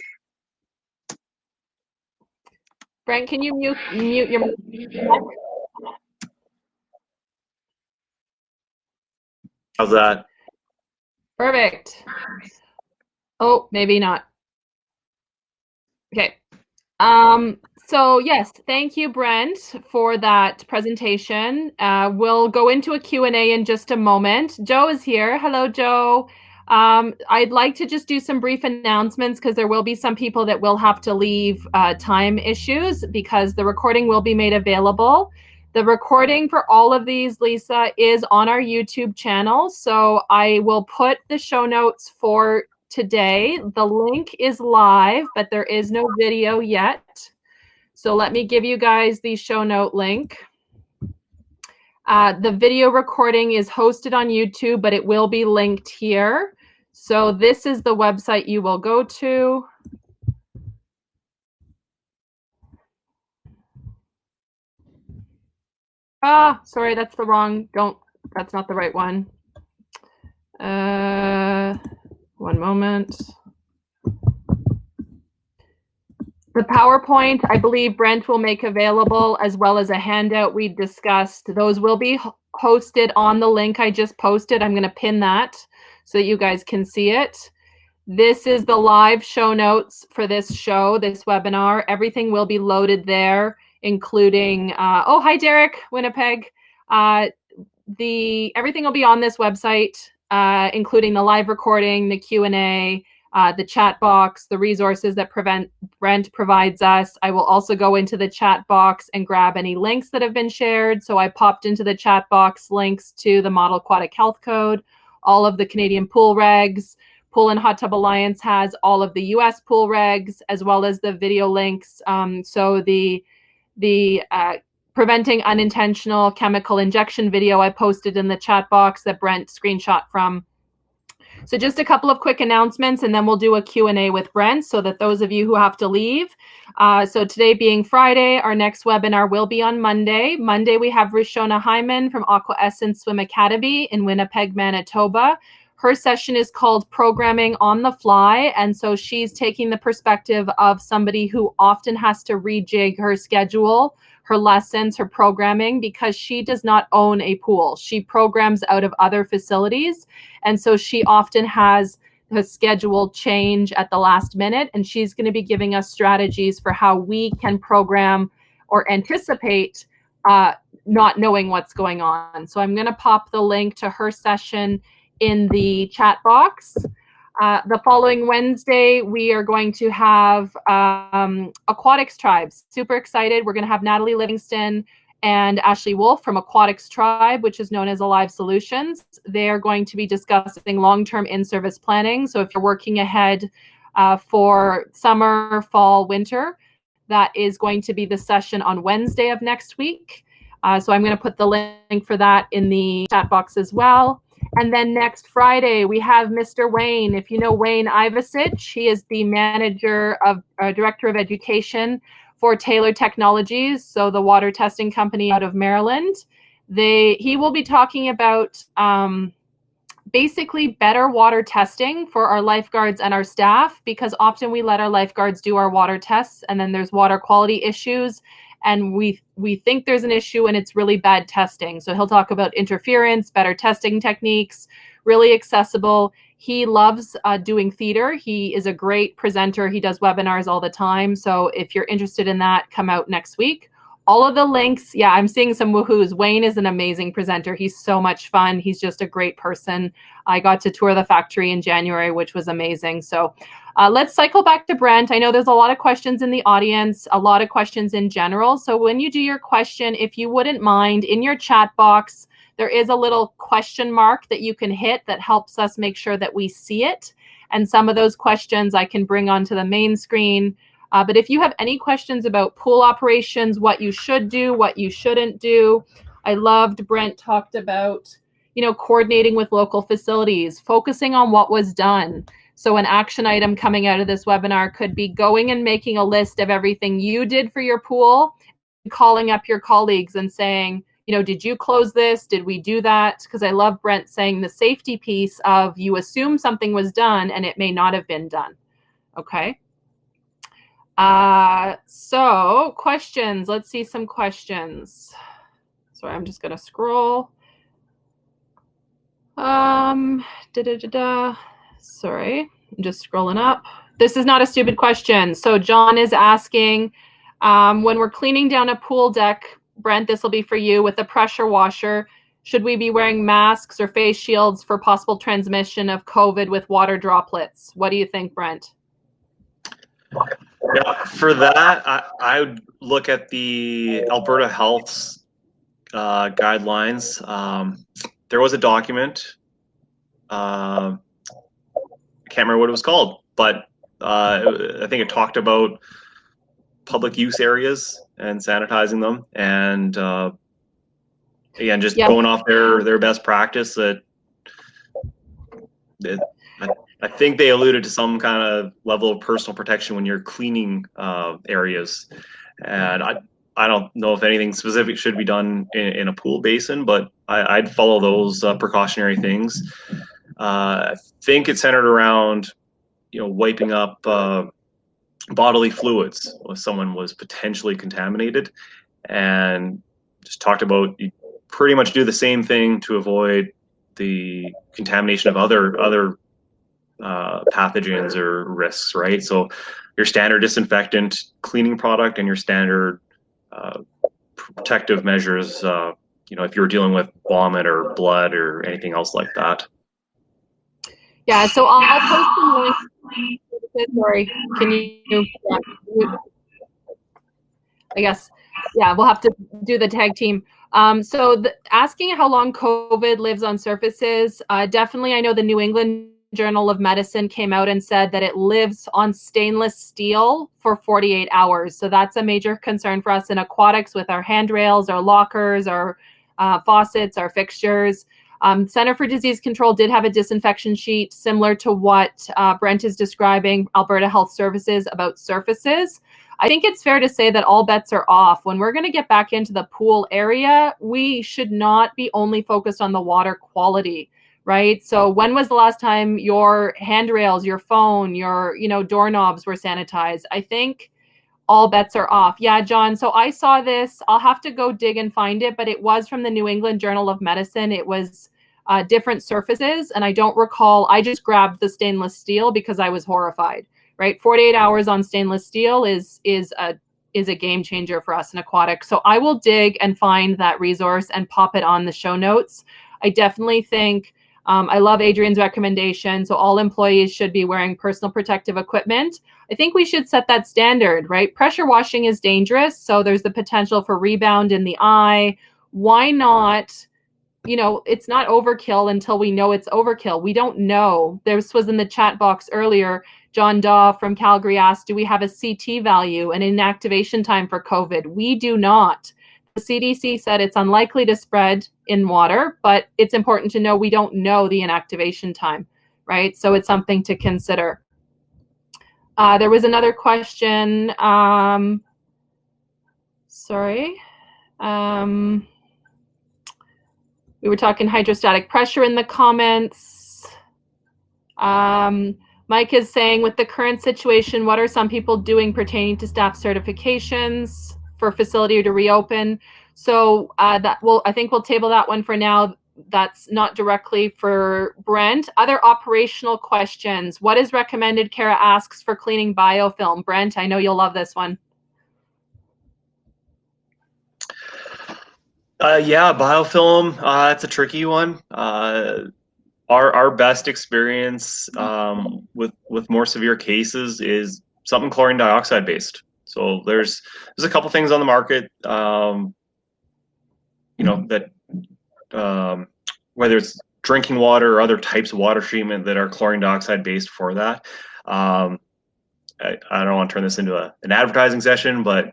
Brent, can you mute your mic? How's that? Perfect. Oh, maybe not. Okay. So yes, thank you, Brent, for that presentation. We'll go into a Q&A in just a moment. Joe is here. Hello, Joe. I'd like to just do some brief announcements because there will be some people that will have to leave time issues because the recording will be made available. The recording for all of these, Lisa, is on our YouTube channel. So I will put the show notes for today. The link is live, but there is no video yet. So let me give you guys the show note link. The video recording is hosted on YouTube, but it will be linked here. So this is the website you will go to. Sorry, that's the wrong, that's not the right one. One moment. The PowerPoint, I believe Brent will make available, as well as a handout we discussed. Those will be hosted on the link I just posted. I'm going to pin that so that you guys can see it. This is the live show notes for this show, this webinar. Everything will be loaded there, including, oh, hi, Derek, Winnipeg. Everything will be on this website, including the live recording, the Q&A, the chat box, the resources that Brent provides us. I will also go into the chat box and grab any links that have been shared. So I popped into the chat box links to the Model Aquatic Health Code, all of the Canadian pool regs. Pool and Hot Tub Alliance has all of the US pool regs, as well as the video links. So the preventing unintentional chemical injection video I posted in the chat box that Brent screenshot from. So just a couple of quick announcements, and then we'll do a Q&A with Brent so that those of you who have to leave. So today being Friday, our next webinar will be on Monday. Monday, we have Rishona Hyman from Aqua Essence Swim Academy in Winnipeg, Manitoba. Her session is called Programming on the Fly, and so she's taking the perspective of somebody who often has to rejig her schedule, her lessons, her programming, because she does not own a pool. She programs out of other facilities, and so she often has her schedule change at the last minute, and she's going to be giving us strategies for how we can program or anticipate not knowing what's going on. So I'm going to pop the link to her session in the chat box. The following Wednesday, we are going to have Aquatics Tribes. Super excited. We're going to have Natalie Livingston and Ashley Wolf from Aquatics Tribe, which is known as Alive Solutions. They are going to be discussing long-term in-service planning. So if you're working ahead for summer, fall, winter, that is going to be the session on Wednesday of next week. So I'm going to put the link for that in the chat box as well. And then next Friday, we have Mr. Wayne. If you know Wayne Ivasich, he is the manager of director of education for Taylor Technologies, so the water testing company out of Maryland. He will be talking about basically better water testing for our lifeguards and our staff, because often we let our lifeguards do our water tests and then there's water quality issues, and we think there's an issue and it's really bad testing. So he'll talk about interference, better testing techniques, really accessible. He loves doing theater. He is a great presenter. He does webinars all the time. So if you're interested in that, come out next week. All of the links, yeah, I'm seeing some woohoos. Wayne is an amazing presenter. He's so much fun. He's just a great person. I got to tour the factory in January, which was amazing. So let's cycle back to Brent. I know there's a lot of questions in the audience, a lot of questions in general. So when you do your question, if you wouldn't mind, in your chat box, there is a little question mark that you can hit that helps us make sure that we see it. And some of those questions I can bring onto the main screen. But if you have any questions about pool operations, what you should do, what you shouldn't do, I loved Brent talked about, coordinating with local facilities, focusing on what was done. So an action item coming out of this webinar could be going and making a list of everything you did for your pool, calling up your colleagues and saying, did you close this? Did we do that? Because I love Brent saying the safety piece of you assume something was done and it may not have been done. Okay. So questions, let's see some questions. Sorry, I'm just going to scroll. Sorry, I'm just scrolling up. This is not a stupid question. So John is asking, when we're cleaning down a pool deck, Brent, this will be for you, with a pressure washer, should we be wearing masks or face shields for possible transmission of COVID with water droplets? What do you think, Brent? Yeah, for that, I would look at the Alberta Health's guidelines. There was a document. I can't remember what it was called, but I think it talked about public use areas and sanitizing them, and again, just going off their best practice. I think they alluded to some kind of level of personal protection when you're cleaning areas, and I don't know if anything specific should be done in a pool basin, but I'd follow those precautionary things. I think it's centered around, wiping up bodily fluids if someone was potentially contaminated, and just talked about you pretty much do the same thing to avoid the contamination of other pathogens or risks, right? So your standard disinfectant cleaning product and your standard protective measures, if you're dealing with vomit or blood or anything else like that. Yeah, so I'll post some links. Sorry, can you? I guess, yeah, we'll have to do the tag team. So asking how long COVID lives on surfaces, definitely I know the New England Journal of Medicine came out and said that it lives on stainless steel for 48 hours. So that's a major concern for us in aquatics with our handrails, our lockers, our faucets, our fixtures. Center for Disease Control did have a disinfection sheet similar to what Brent is describing, Alberta Health Services, about surfaces. I think it's fair to say that all bets are off. When we're going to get back into the pool area, we should not be only focused on the water quality, right? So when was the last time your handrails, your phone, your doorknobs were sanitized? I think all bets are off. Yeah, John. So I saw this. I'll have to go dig and find it, but it was from the New England Journal of Medicine. It was different surfaces, and I don't recall. I just grabbed the stainless steel because I was horrified. Right, 48 hours on stainless steel is a game changer for us in aquatics. So I will dig and find that resource and pop it on the show notes. I definitely think I love Adrian's recommendation. So all employees should be wearing personal protective equipment. I think we should set that standard, right? Pressure washing is dangerous, so there's the potential for rebound in the eye. Why not? It's not overkill until we know it's overkill. We don't know. This was in the chat box earlier. John Daw from Calgary asked, do we have a CT value and inactivation time for COVID? We do not. The CDC said it's unlikely to spread in water, but it's important to know we don't know the inactivation time, right? So it's something to consider. There was another question. Sorry. We were talking hydrostatic pressure in the comments. Mike is saying, with the current situation, what are some people doing pertaining to staff certifications for facility to reopen? So I think we'll table that one for now. That's not directly for Brent. Other operational questions. What is recommended? Kara asks for cleaning biofilm. Brent, I know you'll love this one. Yeah, biofilm, it's a tricky one. Our best experience with more severe cases is something chlorine dioxide based. So there's a couple things on the market, that whether it's drinking water or other types of water treatment that are chlorine dioxide based for that. I don't want to turn this into an advertising session, but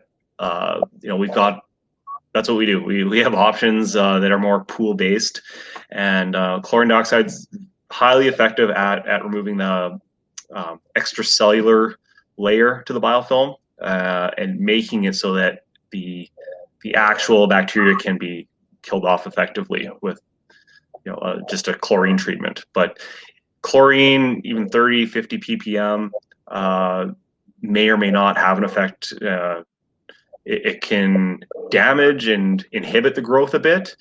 that's what we do. We have options that are more pool based, and chlorine dioxide is highly effective at removing the extracellular layer to the biofilm and making it so that the actual bacteria can be killed off effectively with just a chlorine treatment. But chlorine, even 30, 50 ppm, may or may not have an effect. It can damage and inhibit the growth a bit,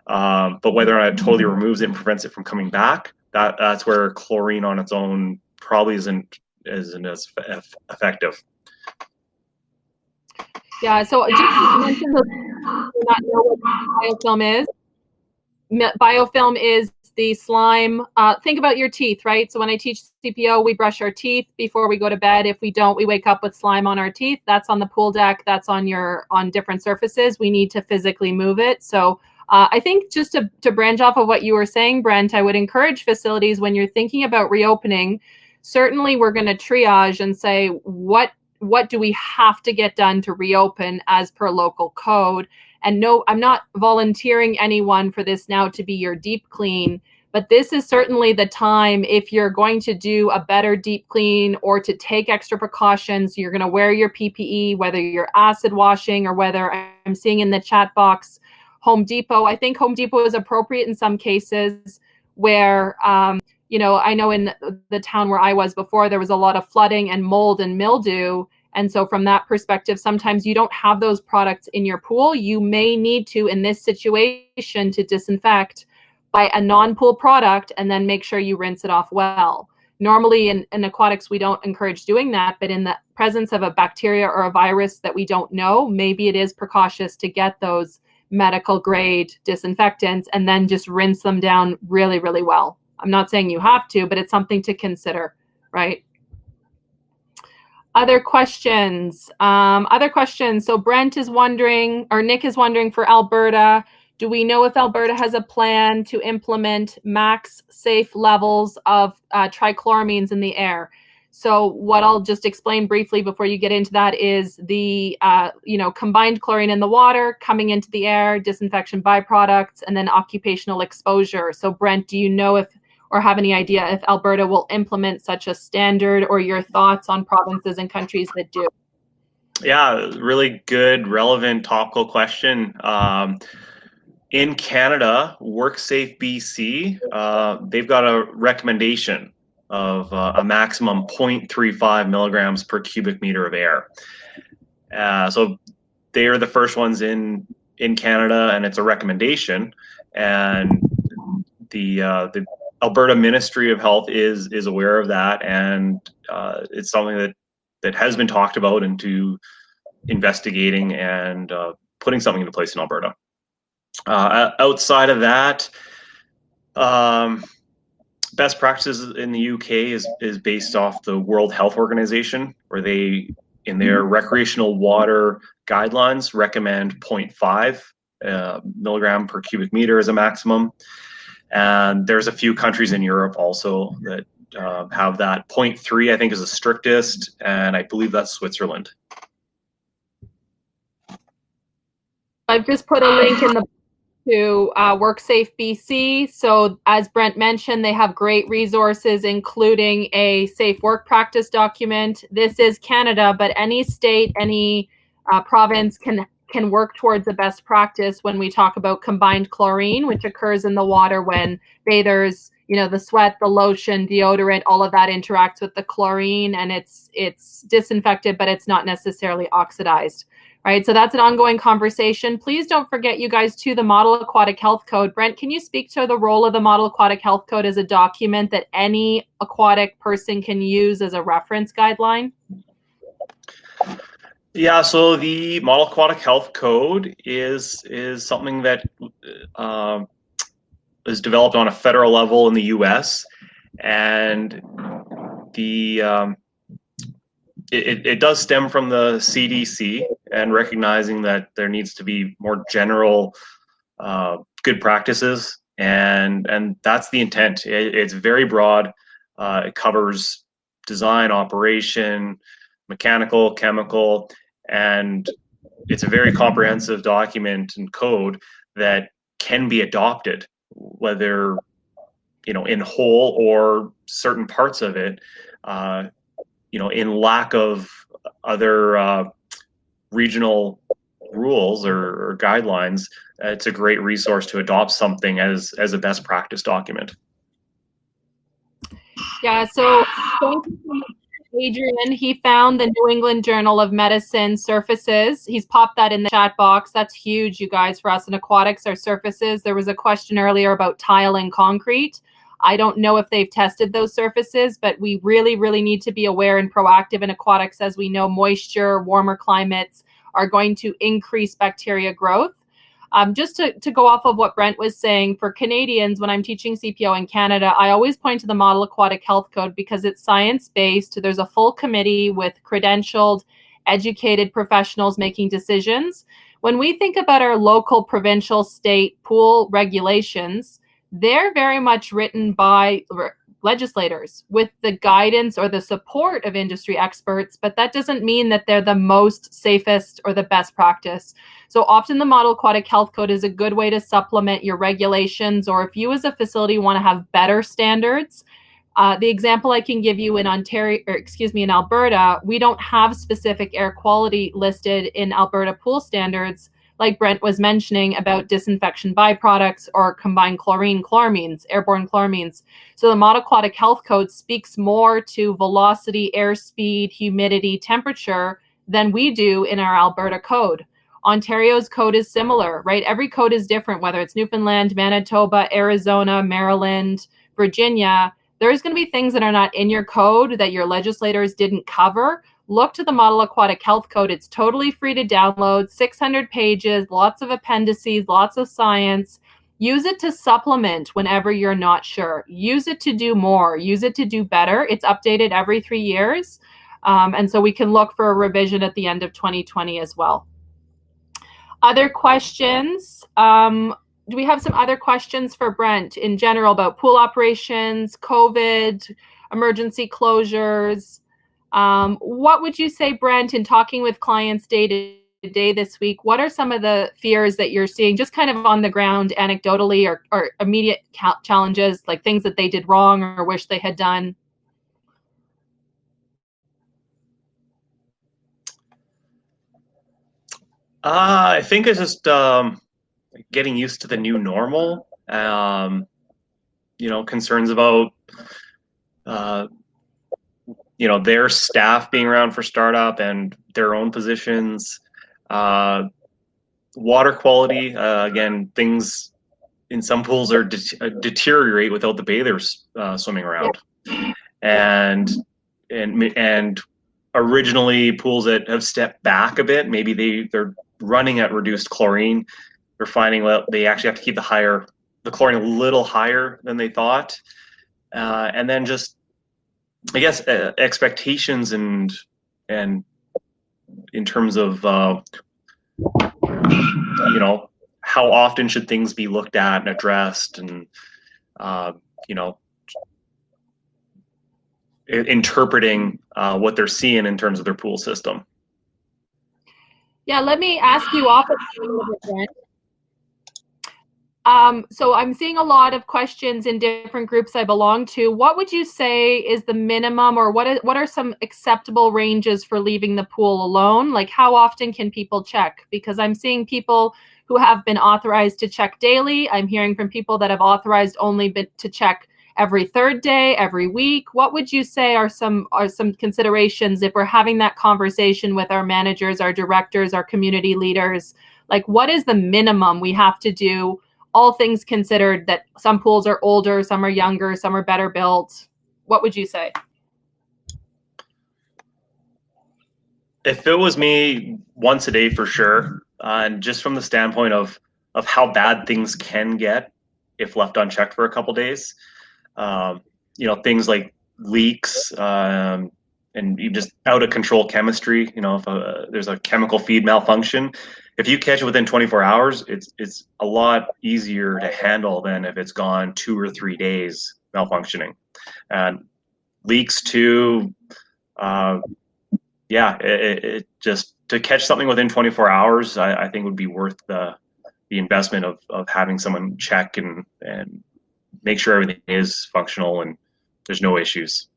but whether or not it totally removes it and prevents it from coming back, that's where chlorine on its own probably isn't isn't as effective. Yeah, so just to mention, those who do not know what biofilm is. Biofilm is the slime. Think about your teeth, right? So when I teach CPO, we brush our teeth before we go to bed. If we don't, we wake up with slime on our teeth. That's on the pool deck. That's on different surfaces. We need to physically move it. So I think just to branch off of what you were saying, Brent, I would encourage facilities when you're thinking about reopening. Certainly, we're going to triage and say what do we have to get done to reopen as per local code. And no, I'm not volunteering anyone for this now to be your deep clean, but this is certainly the time if you're going to do a better deep clean or to take extra precautions. You're going to wear your PPE, whether you're acid washing or whether I'm seeing in the chat box, Home Depot. I think Home Depot is appropriate in some cases where, you know, I know in the town where I was before, there was a lot of flooding and mold and mildew. And so from that perspective, sometimes you don't have those products in your pool. You may need to, in this situation, to disinfect by a non-pool product and then make sure you rinse it off well. Normally in aquatics, we don't encourage doing that, but in the presence of a bacteria or a virus that we don't know, maybe it is precautious to get those medical grade disinfectants and then just rinse them down really, really well. I'm not saying you have to, but it's something to consider, right? Other questions? So Brent is wondering, or Nick is wondering for Alberta, do we know if Alberta has a plan to implement max safe levels of trichloramines in the air? So what I'll just explain briefly before you get into that is the combined chlorine in the water coming into the air, disinfection byproducts, and then occupational exposure. So Brent, do you know if or have any idea if Alberta will implement such a standard, or your thoughts on provinces and countries that do? Yeah, really good, relevant, topical question. In Canada, WorkSafe BC, they've got a recommendation of a maximum 0.35 milligrams per cubic meter of air. So they are the first ones in Canada, and it's a recommendation. And the Alberta Ministry of Health is aware of that, and it's something that has been talked about into investigating and putting something into place in Alberta. Outside of that, best practices in the UK is based off the World Health Organization, where they, in their recreational water guidelines, recommend 0.5 milligram per cubic meter as a maximum. And there's a few countries in Europe also that have that. 0.3, I think, is the strictest, and I believe that's Switzerland. I've just put a link in the to WorkSafe BC. So as Brent mentioned, they have great resources, including a safe work practice document. This is Canada, but any state, any province can work towards a best practice when we talk about combined chlorine, which occurs in the water when bathers, you know, the sweat, the lotion, deodorant, all of that interacts with the chlorine, and it's disinfected, but it's not necessarily oxidized. Right, so that's an ongoing conversation. Please don't forget, you guys, to the Model Aquatic Health Code. Brent, can you speak to the role of the Model Aquatic Health Code as a document that any aquatic person can use as a reference guideline? Yeah, so the Model Aquatic Health Code is something that is developed on a federal level in the U.S. and it does stem from the CDC and recognizing that there needs to be more general good practices, and that's the intent. It's very broad. It covers design, operation, mechanical, chemical, and it's a very comprehensive document and code that can be adopted, whether in whole or certain parts of it. In lack of other regional rules or guidelines, it's a great resource to adopt something as a best practice document. Yeah, so thank you so much, Adrian. He found the New England Journal of Medicine surfaces. He's popped that in the chat box. That's huge, you guys, for us in aquatics, our surfaces. There was a question earlier about tile and concrete. I don't know if they've tested those surfaces, but we really, really need to be aware and proactive in aquatics. As we know, moisture, warmer climates are going to increase bacteria growth. Just to go off of what Brent was saying, for Canadians, when I'm teaching CPO in Canada, I always point to the Model Aquatic Health Code because it's science-based. There's a full committee with credentialed, educated professionals making decisions. When we think about our local, provincial, state pool regulations, they're very much written by legislators with the guidance or the support of industry experts, but that doesn't mean that they're the most safest or the best practice. So often the Model Aquatic Health Code is a good way to supplement your regulations, or if you as a facility want to have better standards. The example I can give you in in Alberta, we don't have specific air quality listed in Alberta pool standards, like Brent was mentioning about disinfection byproducts or combined chloramines, airborne chloramines. So the Model Aquatic Health Code speaks more to velocity, airspeed, humidity, temperature than we do in our Alberta code. Ontario's code is similar, right? Every code is different, whether it's Newfoundland, Manitoba, Arizona, Maryland, Virginia. There's going to be things that are not in your code that your legislators didn't cover. Look to the Model Aquatic Health Code. It's totally free to download, 600 pages, lots of appendices, lots of science. Use it to supplement whenever you're not sure. Use it to do more. Use it to do better. It's updated every 3 years. And so we can look for a revision at the end of 2020 as well. Other questions? Do we have some other questions for Brent in general about pool operations, COVID, emergency closures? What would you say, Brent, in talking with clients day to day this week, what are some of the fears that you're seeing just kind of on the ground anecdotally, or immediate challenges, like things that they did wrong or wish they had done? I think it's just getting used to the new normal. Concerns about their staff being around for startup and their own positions. Water quality, again, things in some pools are deteriorate without the bathers swimming around. And originally pools that have stepped back a bit, maybe they're running at reduced chlorine. They're finding that they actually have to keep the chlorine a little higher than they thought. And then just, I guess, expectations and in terms of how often should things be looked at and addressed, and interpreting what they're seeing in terms of their pool system. Yeah, let me ask you off again. So I'm seeing a lot of questions in different groups I belong to. What would you say is the minimum, or what are some acceptable ranges for leaving the pool alone? Like, how often can people check? Because I'm seeing people who have been authorized to check daily. I'm hearing from people that have authorized only to check every third day, every week. What would you say are some considerations if we're having that conversation with our managers, our directors, our community leaders? Like, what is the minimum we have to do, all things considered, that some pools are older, some are younger, some are better built? What would you say? If it was me, once a day for sure. And just from the standpoint of how bad things can get if left unchecked for a couple days. Things like leaks, and just out of control chemistry. If there's a chemical feed malfunction, if you catch it within 24 hours, it's a lot easier to handle than if it's gone 2 or 3 days malfunctioning. And leaks too. It just, to catch something within 24 hours, I think would be worth the investment of having someone check and make sure everything is functional and there's no issues.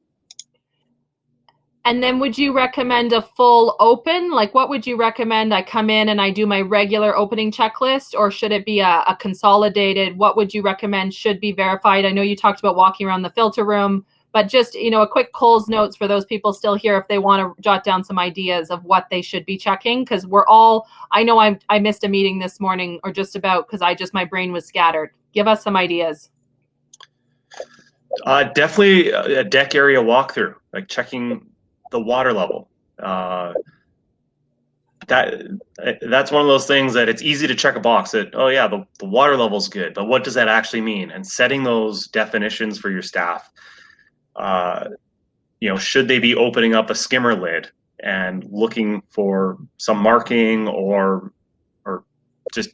And then would you recommend a full open? Like, what would you recommend? I come in and I do my regular opening checklist, or should it be a consolidated? What would you recommend should be verified? I know you talked about walking around the filter room, but just, a quick Coles notes for those people still here if they want to jot down some ideas of what they should be checking. Because I know I missed a meeting this morning, or just about, because my brain was scattered. Give us some ideas. Definitely a deck area walkthrough, like checking the water level. That's one of those things that it's easy to check a box that, oh yeah, the water level's good, but what does that actually mean? And setting those definitions for your staff. Should they be opening up a skimmer lid and looking for some marking or just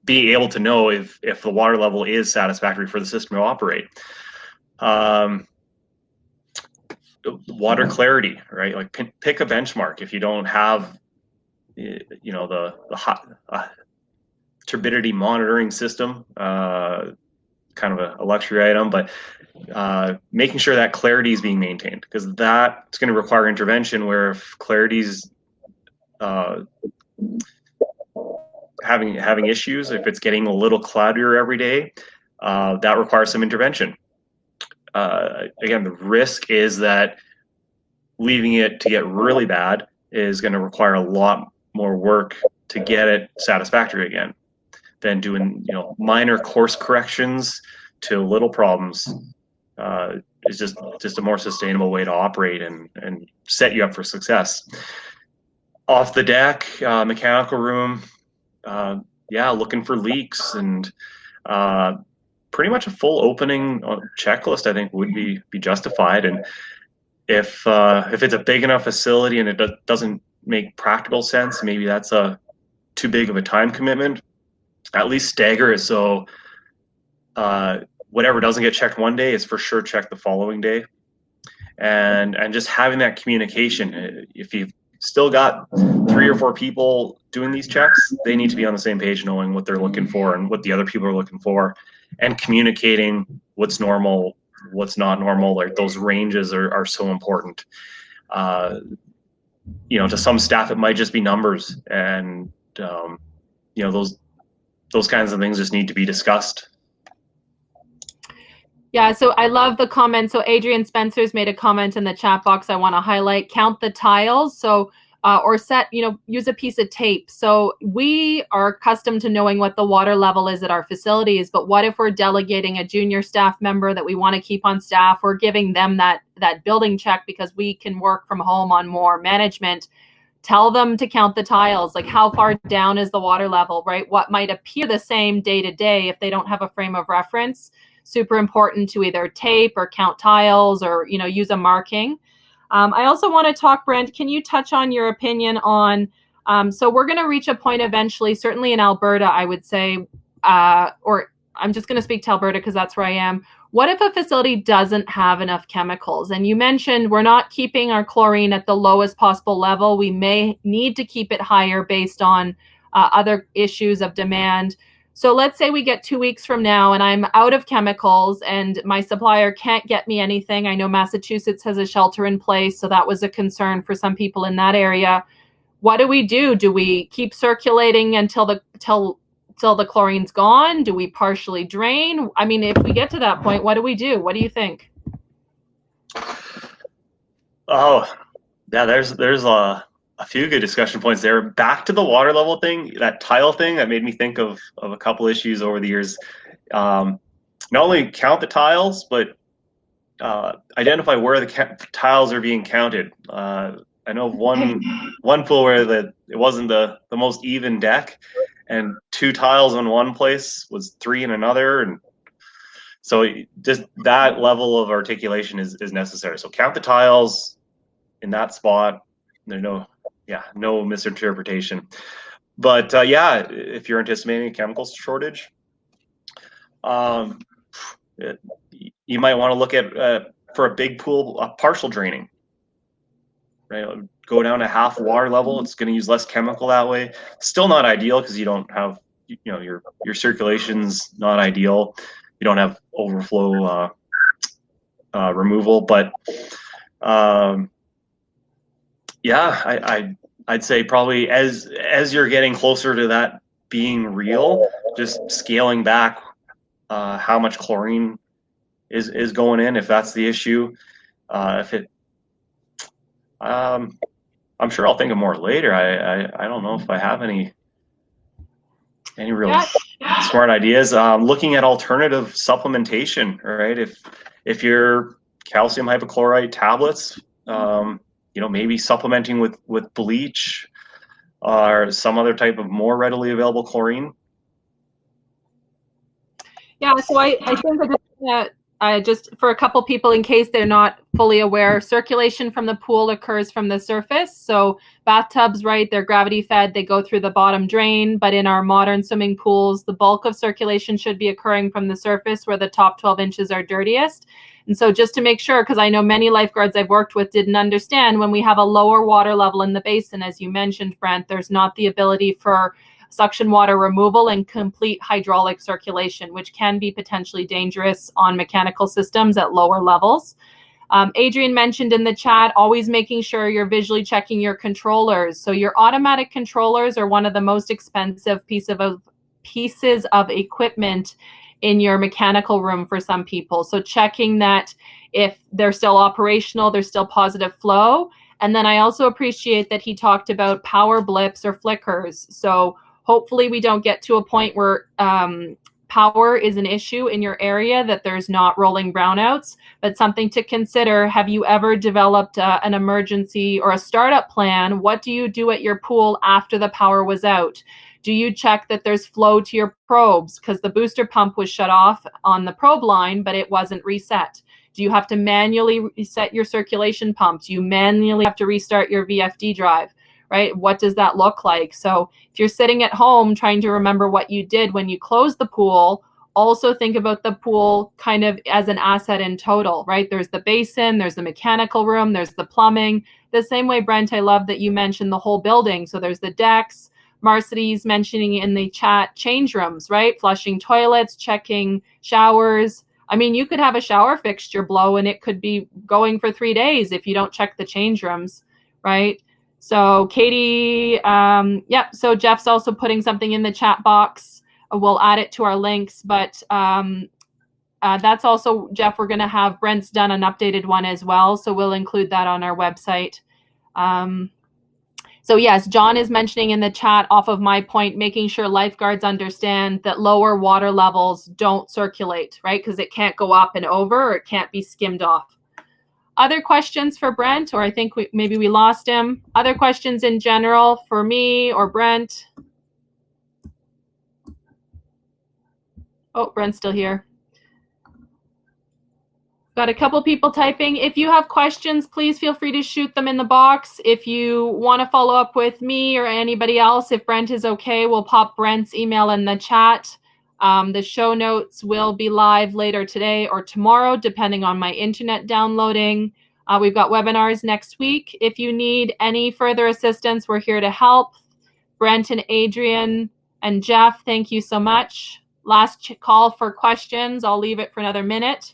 being able to know if the water level is satisfactory for the system to operate. Water clarity, right? Like pick a benchmark. If you don't have, the hot turbidity monitoring system, kind of a luxury item, but making sure that clarity is being maintained, because that's going to require intervention. Where if clarity's having issues, if it's getting a little cloudier every day, that requires some intervention. Again, the risk is that leaving it to get really bad is going to require a lot more work to get it satisfactory again than doing minor course corrections to little problems. Is just a more sustainable way to operate and set you up for success. Off the deck, mechanical room, looking for leaks, and pretty much a full opening checklist I think would be justified. And if it's a big enough facility and it doesn't make practical sense, maybe that's too big of a time commitment. At least stagger it so whatever doesn't get checked one day is for sure checked the following day. And just having that communication. If you've still got 3 or 4 people doing these checks, they need to be on the same page, knowing what they're looking for and what the other people are looking for, and communicating what's normal, what's not normal. Like those ranges are so important. To some staff it might just be numbers, and those kinds of things just need to be discussed. Yeah, so I love the comment. So Adrian Spencer's made a comment in the chat box I want to highlight. Count the tiles. So or use a piece of tape. So we are accustomed to knowing what the water level is at our facilities, but what if we're delegating a junior staff member that we want to keep on staff? We're giving them that building check because we can work from home on more management. Tell them to count the tiles, like how far down is the water level, right? What might appear the same day to day if they don't have a frame of reference. Super important to either tape or count tiles or, use a marking. I also want to talk, Brent, can you touch on your opinion on, so we're going to reach a point eventually, certainly in Alberta, I would say, or I'm just going to speak to Alberta because that's where I am. What if a facility doesn't have enough chemicals? And you mentioned we're not keeping our chlorine at the lowest possible level. We may need to keep it higher based on other issues of demand. So let's say we get 2 weeks from now and I'm out of chemicals and my supplier can't get me anything. I know Massachusetts has a shelter in place, so that was a concern for some people in that area. What do we do? Do we keep circulating until the chlorine's gone? Do we partially drain? I mean, if we get to that point, what do we do? What do you think? Oh, yeah, there's a few good discussion points there. Back to the water level thing, that tile thing, that made me think of a couple issues over the years. Not only count the tiles, but identify where the tiles are being counted. I know one pool where it wasn't the most even deck, and 2 tiles in one place was 3 in another, and so just that level of articulation is necessary. So count the tiles in that spot. There's no misinterpretation. But if you're anticipating a chemical shortage, you might want to look at for a big pool, partial draining. Right, go down to half water level. It's going to use less chemical that way. Still not ideal because you don't have, your circulation's not ideal. You don't have overflow removal, but I'd say probably as you're getting closer to that being real, just scaling back how much chlorine is going in, if that's the issue. I'm sure I'll think of more later. I don't know if I have any real smart ideas. Looking at alternative supplementation, right? If you're calcium hypochlorite tablets, maybe supplementing with bleach or some other type of more readily available chlorine. Yeah, so I think just for a couple people, in case they're not fully aware, circulation from the pool occurs from the surface. So bathtubs, right, they're gravity fed, they go through the bottom drain, but in our modern swimming pools, the bulk of circulation should be occurring from the surface where the top 12 inches are dirtiest. And so just to make sure, because I know many lifeguards I've worked with didn't understand, when we have a lower water level in the basin, as you mentioned, Brent, there's not the ability for suction water removal and complete hydraulic circulation, which can be potentially dangerous on mechanical systems at lower levels. Adrian mentioned in the chat, always making sure you're visually checking your controllers. So your automatic controllers are one of the most expensive pieces of equipment in your mechanical room for some people. So checking that if they're still operational, there's still positive flow. And then I also appreciate that he talked about power blips or flickers. So hopefully we don't get to a point where power is an issue in your area, that there's not rolling brownouts, but something to consider. Have you ever developed an emergency or a startup plan? What do you do at your pool after the power was out? Do you check that there's flow to your probes? Because the booster pump was shut off on the probe line, but it wasn't reset. Do you have to manually reset your circulation pumps? Do you manually have to restart your VFD drive? Right? What does that look like? So if you're sitting at home trying to remember what you did when you closed the pool, also think about the pool kind of as an asset in total, right? There's the basin, there's the mechanical room, there's the plumbing. The same way, Brent, I love that you mentioned the whole building. So there's the decks, Marcity's mentioning in the chat, change rooms, right? Flushing toilets, checking showers. I mean, you could have a shower fixture blow and it could be going for 3 days if you don't check the change rooms, right? So Katie, so Jeff's also putting something in the chat box. We'll add it to our links, but that's also, Jeff, we're going to have Brent's done an updated one as well. So we'll include that on our website. So yes, John is mentioning in the chat, off of my point, making sure lifeguards understand that lower water levels don't circulate, right? Because it can't go up and over, or it can't be skimmed off. Other questions for Brent, or I think maybe we lost him. Other questions in general for me or Brent? Oh, Brent's still here. Got a couple people typing. If you have questions, please feel free to shoot them in the box. If you want to follow up with me or anybody else, if Brent is okay, we'll pop Brent's email in the chat. The show notes will be live later today or tomorrow, depending on my internet downloading. We've got webinars next week. If you need any further assistance, we're here to help. Brent and Adrian and Jeff, thank you so much. Last call for questions. I'll leave it for another minute.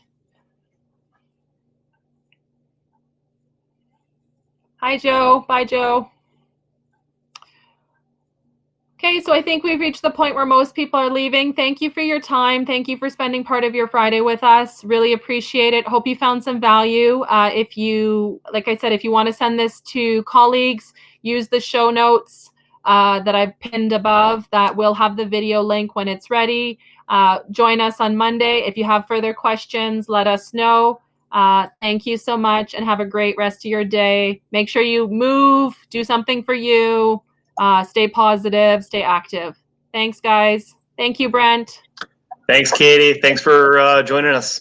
Hi, Joe. Bye, Joe. Okay, so I think we've reached the point where most people are leaving. Thank you for your time. Thank you for spending part of your Friday with us. Really appreciate it. Hope you found some value. If you, like I said, if you want to send this to colleagues, use the show notes that I've pinned above. That will have the video link when it's ready. Join us on Monday. If you have further questions, let us know. Thank you so much and have a great rest of your day. Make sure you move, do something for you. Stay positive, stay active. Thanks, guys. Thank you, Brent. Thanks, Katie. Thanks for joining us.